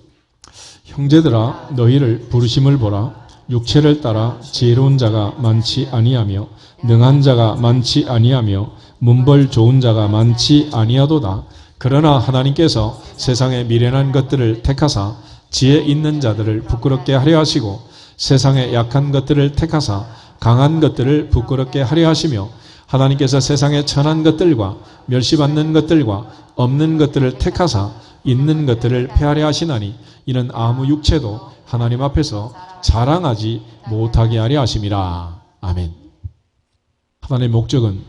S1: 형제들아 너희를 부르심을 보라. 육체를 따라 지혜로운 자가 많지 아니하며 능한 자가 많지 아니하며 문벌 좋은 자가 많지 아니하도다. 그러나 하나님께서 세상의 미련한 것들을 택하사 지혜 있는 자들을 부끄럽게 하려 하시고, 세상의 약한 것들을 택하사 강한 것들을 부끄럽게 하려 하시며, 하나님께서 세상의 천한 것들과 멸시받는 것들과 없는 것들을 택하사 있는 것들을 폐하려 하시나니, 이는 아무 육체도 하나님 앞에서 자랑하지 못하게 하려 하심이라. 아멘. 하나님의 목적은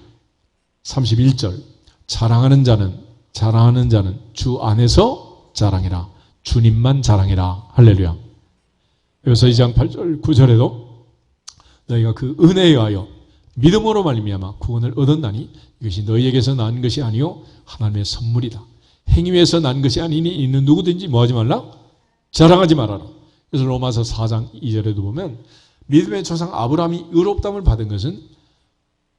S1: 31절, 자랑하는 자는 주 안에서 자랑해라. 주님만 자랑해라. 할렐루야. 여기서 2장 8절 9절에도 너희가 그 은혜에 의하여 믿음으로 말미암아 구원을 얻었나니 이것이 너희에게서 난 것이 아니요 하나님의 선물이다. 행위에서 난 것이 아니니 이는 누구든지 뭐하지 말라? 자랑하지 말아라. 그래서 로마서 4장 2절에도 보면 믿음의 조상 아브라함이 의롭다함을 받은 것은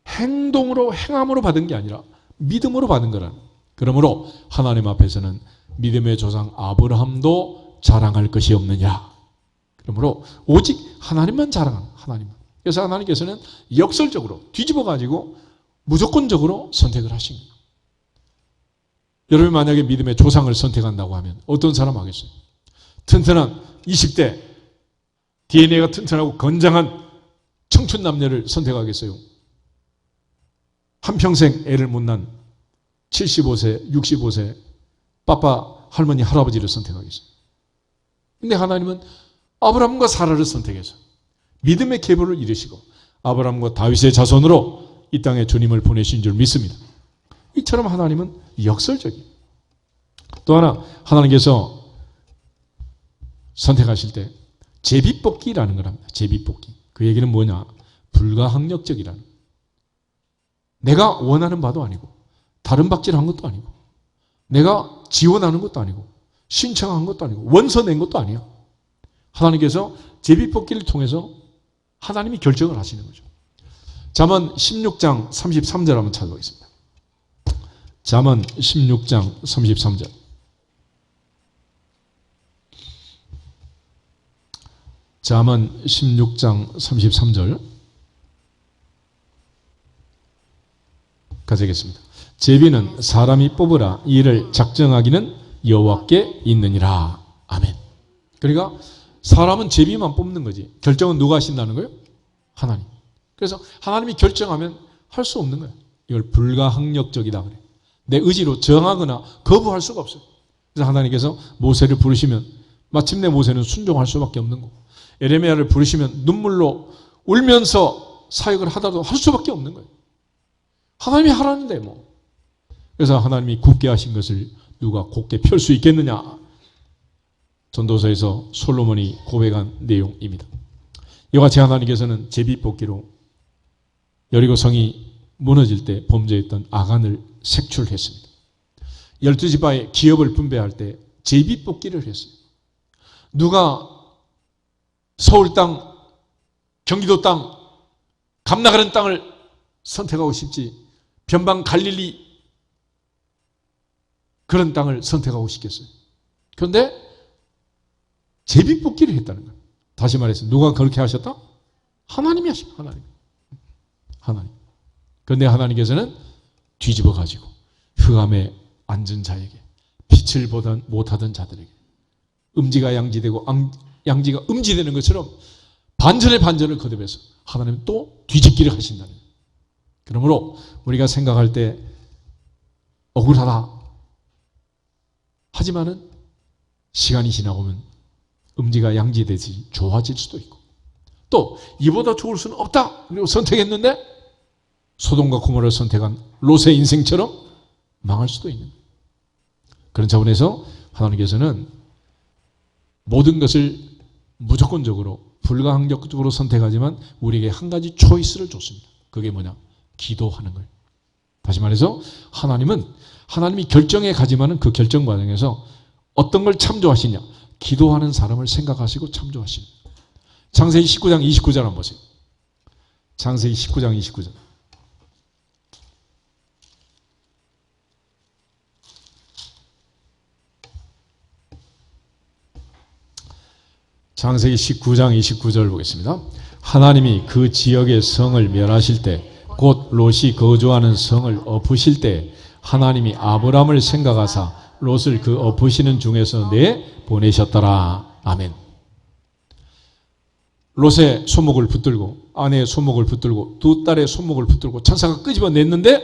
S1: 행함으로 받은 게 아니라 믿음으로 받은 거라는. 그러므로 하나님 앞에서는 믿음의 조상 아브라함도 자랑할 것이 없느냐. 그러므로 오직 하나님만 자랑하는, 하나님만. 그래서 하나님께서는 역설적으로 뒤집어가지고 무조건적으로 선택을 하신 거예요. 여러분 만약에 믿음의 조상을 선택한다고 하면 어떤 사람 하겠어요? 튼튼한 20대 DNA가 튼튼하고 건장한 청춘 남녀를 선택하겠어요? 한평생 애를 못 낳은 75세, 65세 빠빠 할머니, 할아버지를 선택하겠어요? 근데 하나님은 아브라함과 사라를 선택해서 믿음의 계보를 이루시고 아브라함과 다윗의 자손으로 이 땅에 주님을 보내신 줄 믿습니다. 이처럼 하나님은 역설적이에요. 또 하나, 하나님께서 선택하실 때 제비뽑기라는 걸 합니다. 제비뽑기. 그 얘기는 뭐냐? 불가항력적이라는. 내가 원하는 바도 아니고 다른 박질한 것도 아니고 내가 지원하는 것도 아니고 신청한 것도 아니고 원서 낸 것도 아니야. 하나님께서 제비뽑기를 통해서 하나님이 결정을 하시는 거죠. 잠언 16장 33절 한번 찾아보겠습니다. 잠언 16장 33절. 잠언 16장 33절 가져겠습니다. 제비는 사람이 뽑으라 이를 작정하기는 여호와께 있느니라. 아멘. 그러니까 사람은 제비만 뽑는 거지. 결정은 누가 하신다는 거예요? 하나님. 그래서 하나님이 결정하면 할 수 없는 거예요. 이걸 불가항력적이다 그래. 내 의지로 정하거나 거부할 수가 없어요. 그래서 하나님께서 모세를 부르시면 마침내 모세는 순종할 수밖에 없는 거고, 에레미야를 부르시면 눈물로 울면서 사역을 하다도 할 수밖에 없는 거예요. 하나님이 하라는데 뭐. 그래서 하나님이 굽게 하신 것을 누가 곱게 펼 수 있겠느냐. 전도서에서 솔로몬이 고백한 내용입니다. 이와 같이 하나님께서는 제비뽑기로 여리고 성이 무너질 때 범죄했던 아간을 색출했습니다. 12지파의 기업을 분배할 때 제비뽑기를 했어요. 누가 서울 땅, 경기도 땅, 감나가는 땅을 선택하고 싶지 변방 갈릴리 그런 땅을 선택하고 싶겠어요. 그런데 제비뽑기를 했다는 거예요. 다시 말해서 누가 그렇게 하셨다? 하나님이 하셨다. 하나님. 그런데 하나님께서는 뒤집어 가지고 흑암에 앉은 자에게, 빛을 보다 못하던 자들에게, 음지가 양지되고 양지가 음지되는 것처럼 반전의 반전을 거듭해서 하나님은 또 뒤집기를 하신다는 거예요. 그러므로 우리가 생각할 때 억울하다 하지만은 시간이 지나보면 음지가 양지되지 좋아질 수도 있고, 또 이보다 좋을 수는 없다 그리고 선택했는데 소돔과 고모라를 선택한 롯의 인생처럼 망할 수도 있는 거예요. 그런 차원에서 하나님께서는 모든 것을 무조건적으로 불가항력적으로 선택하지만 우리에게 한 가지 초이스를 줬습니다. 그게 뭐냐? 기도하는 거예요. 다시 말해서 하나님이 결정해 가지만은 그 결정 과정에서 어떤 걸 참조하시냐? 기도하는 사람을 생각하시고 참조하시는 거예요. 창세기 19장 29절 한번 보세요. 창세기 19장 29절. 창세기 19장 29절 보겠습니다. 하나님이 그 지역의 성을 멸하실 때, 곧 롯이 거주하는 성을 엎으실 때 하나님이 아브람을 생각하사 롯을 그 엎으시는 중에서 내보내셨더라. 아멘. 롯의 손목을 붙들고, 아내의 손목을 붙들고, 두 딸의 손목을 붙들고 천사가 끄집어냈는데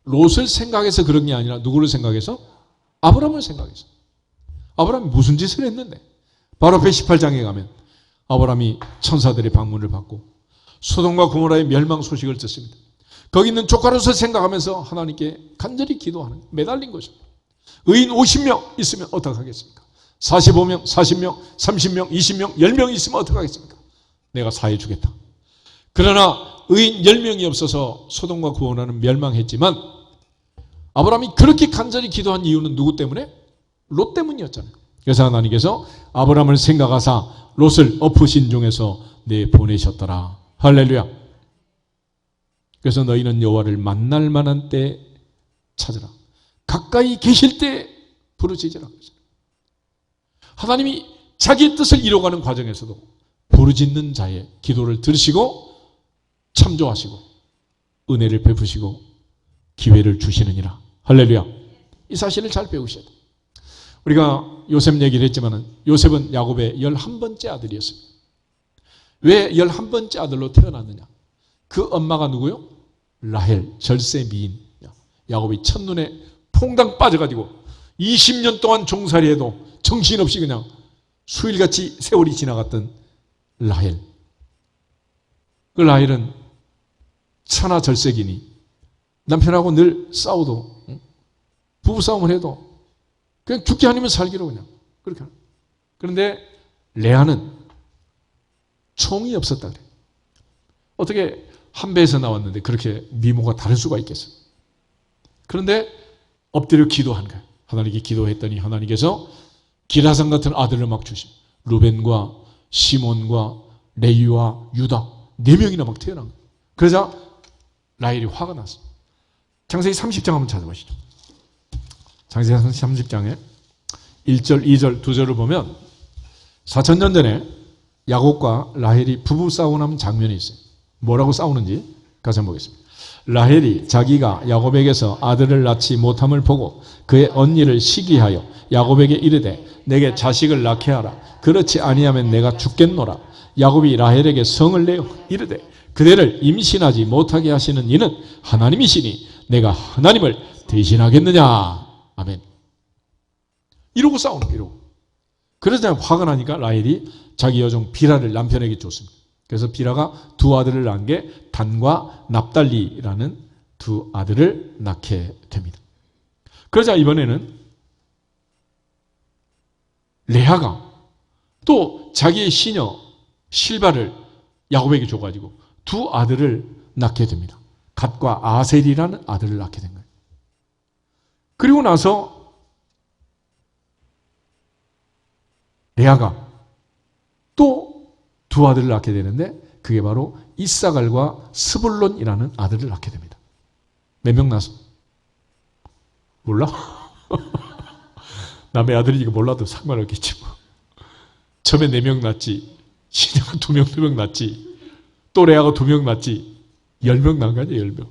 S1: 롯을 생각해서 그런 게 아니라 누구를 생각해서? 아브람을 생각해서. 아브람이 무슨 짓을 했는데? 바로 118장에 가면 아브람이 천사들의 방문을 받고 소돔과 고모라의 멸망 소식을 듣습니다. 거기 있는 조카로서 생각하면서 하나님께 간절히 기도하는, 매달린 거죠. 의인 50명 있으면 어떡하겠습니까? 45명, 40명, 30명, 20명, 10명 있으면 어떡하겠습니까? 내가 사해 주겠다. 그러나 의인 10명이 없어서 소돔과 고모라는 멸망했지만 아브람이 그렇게 간절히 기도한 이유는 누구 때문에? 롯 때문이었잖아요. 그래서 하나님께서 아브람을 생각하사 롯을 엎으신 중에서 내보내셨더라. 할렐루야. 그래서 너희는 여호와를 만날 만한 때 찾으라. 가까이 계실 때 부르짖으라. 하나님이 자기의 뜻을 이뤄가는 과정에서도 부르짖는 자의 기도를 들으시고 참조하시고 은혜를 베푸시고 기회를 주시느니라. 할렐루야. 이 사실을 잘 배우셔야 돼요. 우리가 요셉 얘기를 했지만 요셉은 야곱의 11번째 아들이었습니다. 왜 11번째 아들로 태어났느냐? 그 엄마가 누구요? 라헬, 절세 미인. 야곱이 첫눈에 퐁당 빠져가지고 20년 동안 종살이해도 정신없이 그냥 수일같이 세월이 지나갔던 라헬. 그 라헬은 천하 절세기니 남편하고 늘 싸워도, 부부싸움을 해도 그냥 죽게 아니면 살기로 그냥 그렇게 하는. 그런데 레아는 총이 없었다 그래. 어떻게 한 배에서 나왔는데 그렇게 미모가 다를 수가 있겠어? 그런데 엎드려 기도한 거야. 하나님께 기도했더니 하나님께서 기라산 같은 아들을 막 주신, 루벤과 시몬과 레위와 유다 4명이나 막 태어난 거야. 그러자 라헬이 화가 났어. 창세기 30장 한번 찾아보시죠. 창세기 30장에 1절, 2절, 2절을 보면 4,000년 전에 야곱과 라헬이 부부 싸우는 장면이 있어요. 뭐라고 싸우는지 같이 한번 보겠습니다. 라헬이 자기가 야곱에게서 아들을 낳지 못함을 보고 그의 언니를 시기하여 야곱에게 이르되 내게 자식을 낳게 하라. 그렇지 아니하면 내가 죽겠노라. 야곱이 라헬에게 성을 내어 이르되 그대를 임신하지 못하게 하시는 이는 하나님이시니 내가 하나님을 대신하겠느냐. 아멘. 이러고 싸우는, 이러고. 그러자 화가 나니까 라헬이 자기 여종 비라를 남편에게 줬습니다. 그래서 비라가 두 아들을 낳은 게 단과 납달리라는 두 아들을 낳게 됩니다. 그러자 이번에는 레아가 또 자기의 시녀 실바를 야곱에게 줘가지고 두 아들을 낳게 됩니다. 갓과 아셀이라는 아들을 낳게 된 거예요. 그리고 나서 레아가 또 두 아들을 낳게 되는데 그게 바로 이사갈과 스불론이라는 아들을 낳게 됩니다. 몇 명 낳았어? 몰라? 남의 아들이니까 몰라도 상관없겠지 뭐. 처음에 4명 낳지, 시녀가 2명, 2명 낳지, 또래하고 2명 낳지, 10명 낳은 거 아니에요, 10명.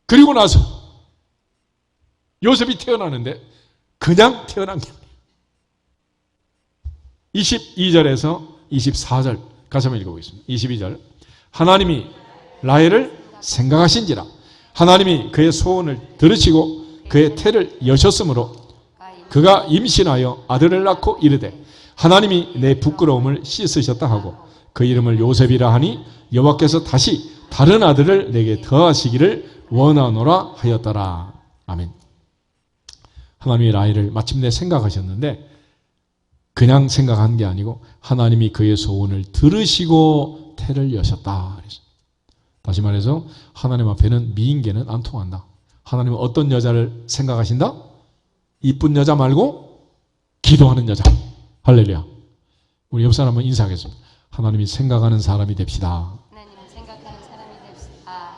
S1: 그리고 나서 요셉이 태어나는데 그냥 태어난 게 아니에요. 22절에서 24절 같이 한번 읽어보겠습니다. 22절. 하나님이 라헬을 생각하신지라 하나님이 그의 소원을 들으시고 그의 태를 여셨으므로 그가 임신하여 아들을 낳고 이르되 하나님이 내 부끄러움을 씻으셨다 하고 그 이름을 요셉이라 하니 여호와께서 다시 다른 아들을 내게 더하시기를 원하노라 하였더라. 아멘. 하나님이 라헬을 마침내 생각하셨는데 그냥 생각한 게 아니고 하나님이 그의 소원을 들으시고 태를 여셨다. 다시 말해서 하나님 앞에는 미인계는 안 통한다. 하나님은 어떤 여자를 생각하신다? 이쁜 여자 말고 기도하는 여자. 할렐루야. 우리 옆 사람 한번 인사하겠습니다. 하나님이 생각하는 사람이 됩시다.
S2: 하나님은 생각하는 사람이 됩시다.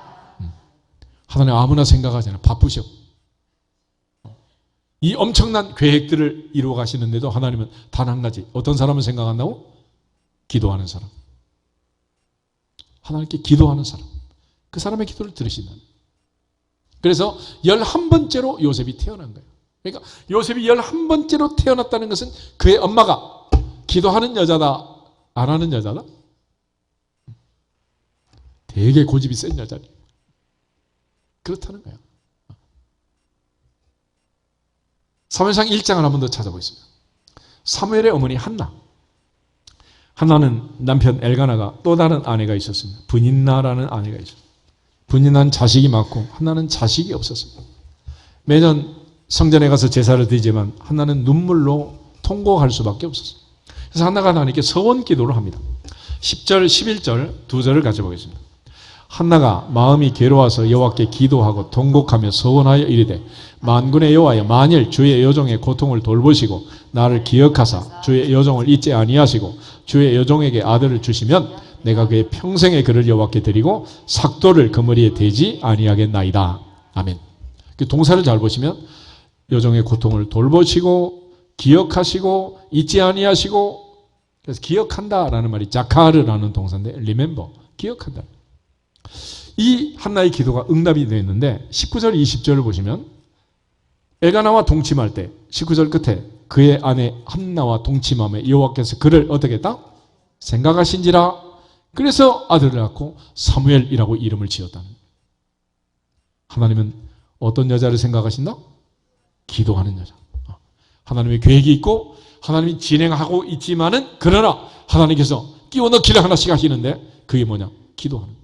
S1: 하나님 아무나 생각하잖아요. 바쁘셔. 이 엄청난 계획들을 이루어 가시는데도 하나님은 단 한 가지. 어떤 사람을 생각한다고? 기도하는 사람. 하나님께 기도하는 사람. 그 사람의 기도를 들으신다. 그래서 11번째로 요셉이 태어난 거예요. 그러니까 요셉이 11번째로 태어났다는 것은 그의 엄마가 기도하는 여자다, 안 하는 여자다? 되게 고집이 센 여자니. 그렇다는 거예요. 사무엘상 1장을 한 번 더 찾아보겠습니다. 사무엘의 어머니 한나. 한나는 남편 엘가나가 또 다른 아내가 있었습니다. 브닌나라는 아내가 있었습니다. 브닌나는 자식이 많고 한나는 자식이 없었습니다. 매년 성전에 가서 제사를 드리지만 한나는 눈물로 통곡할 수밖에 없었어요. 그래서 한나가 하나님께 서원 기도를 합니다. 10절, 11절 두 절을 같이 보겠습니다. 한나가 마음이 괴로워서 여호와께 기도하고 통곡하며 서원하여 이르되 만군의 여호와여 만일 주의 여종의 고통을 돌보시고 나를 기억하사 주의 여종을 잊지 아니하시고 주의 여종에게 아들을 주시면 내가 그의 평생의 그를 여호와께 드리고 삭도를 그 머리에 대지 아니하겠나이다. 아멘. 그 동사를 잘 보시면 여종의 고통을 돌보시고 기억하시고 잊지 아니하시고 그래서 기억한다라는 말이 자카르라는 동사인데 remember 기억한다. 이 한나의 기도가 응답이 되었는데 19절 20절을 보시면 엘가나와 동침할 때 19절 끝에 그의 아내 한나와 동침함에 여호와께서 그를 어떻게 했다? 생각하신지라 그래서 아들을 낳고 사무엘이라고 이름을 지었다는. 하나님은 어떤 여자를 생각하신다? 기도하는 여자. 하나님의 계획이 있고 하나님이 진행하고 있지만은 그러나 하나님께서 끼워 넣기를 하나씩 하시는데 그게 뭐냐? 기도하는.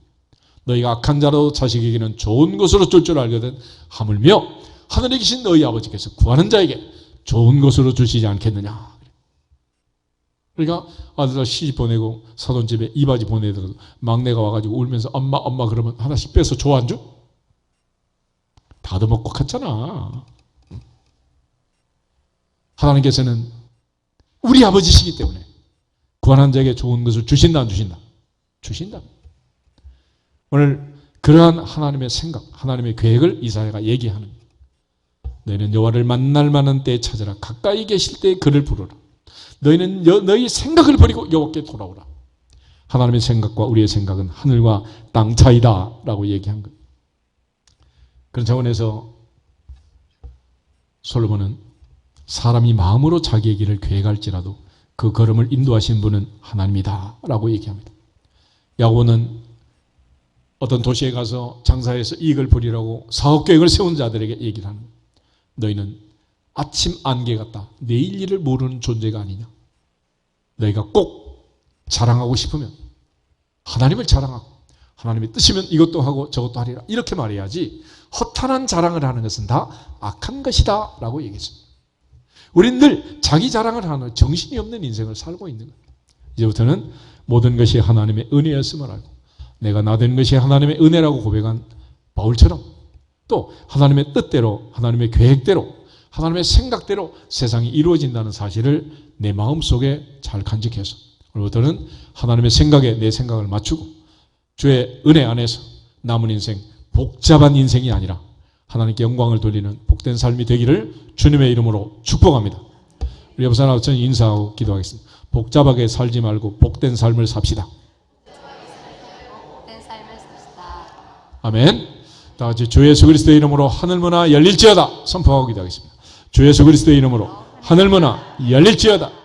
S1: 너희가 악한 자로 자식에게는 좋은 것으로 줄 줄 알거든 하물며 하늘에 계신 너희 아버지께서 구하는 자에게 좋은 것으로 주시지 않겠느냐. 그러니까 아들 시집 보내고 사돈집에 이바지 보내더라도 막내가 와가지고 울면서 엄마 그러면 하나씩 빼서 줘 안 줘? 다듬어 꼭 갔잖아. 하나님께서는 우리 아버지시기 때문에 구하는 자에게 좋은 것을 주신다 안 주신다? 주신다. 오늘 그러한 하나님의 생각, 하나님의 계획을 이사야가 얘기하는. 너희는 여호와를 만날 만한 때에 찾으라. 가까이 계실 때에 그를 부르라. 너희는 너희 생각을 버리고 여호와께 돌아오라. 하나님의 생각과 우리의 생각은 하늘과 땅 차이다 라고 얘기한 것. 그런 차원에서 솔로몬은 사람이 마음으로 자기의 길을 계획할지라도 그 걸음을 인도하신 분은 하나님이다 라고 얘기합니다. 야고보는 어떤 도시에 가서 장사해서 이익을 벌이라고 사업계획을 세운 자들에게 얘기를 하는 거예요. 너희는 아침 안개 같다. 내일 일을 모르는 존재가 아니냐. 너희가 꼭 자랑하고 싶으면 하나님을 자랑하고 하나님의 뜻이면 이것도 하고 저것도 하리라. 이렇게 말해야지 허탄한 자랑을 하는 것은 다 악한 것이다 라고 얘기했습니다. 우린 늘 자기 자랑을 하는 정신이 없는 인생을 살고 있는 거예요. 이제부터는 모든 것이 하나님의 은혜였음을 알고 내가 나된 것이 하나님의 은혜라고 고백한 바울처럼 또 하나님의 뜻대로 하나님의 계획대로 하나님의 생각대로 세상이 이루어진다는 사실을 내 마음속에 잘 간직해서 오늘부터는 하나님의 생각에 내 생각을 맞추고 주의 은혜 안에서 남은 인생 복잡한 인생이 아니라 하나님께 영광을 돌리는 복된 삶이 되기를 주님의 이름으로 축복합니다. 우리 옆 사람하고 전 인사하고 기도하겠습니다. 복잡하게 살지 말고 복된 삶을 삽시다.
S2: 복된 삶을 삽시다.
S1: 아멘. 다 같이 주 예수 그리스도의 이름으로 하늘문화 열릴지어다 선포하고 기도하겠습니다. 주 예수 그리스도의 이름으로 하늘문화 열릴지어다.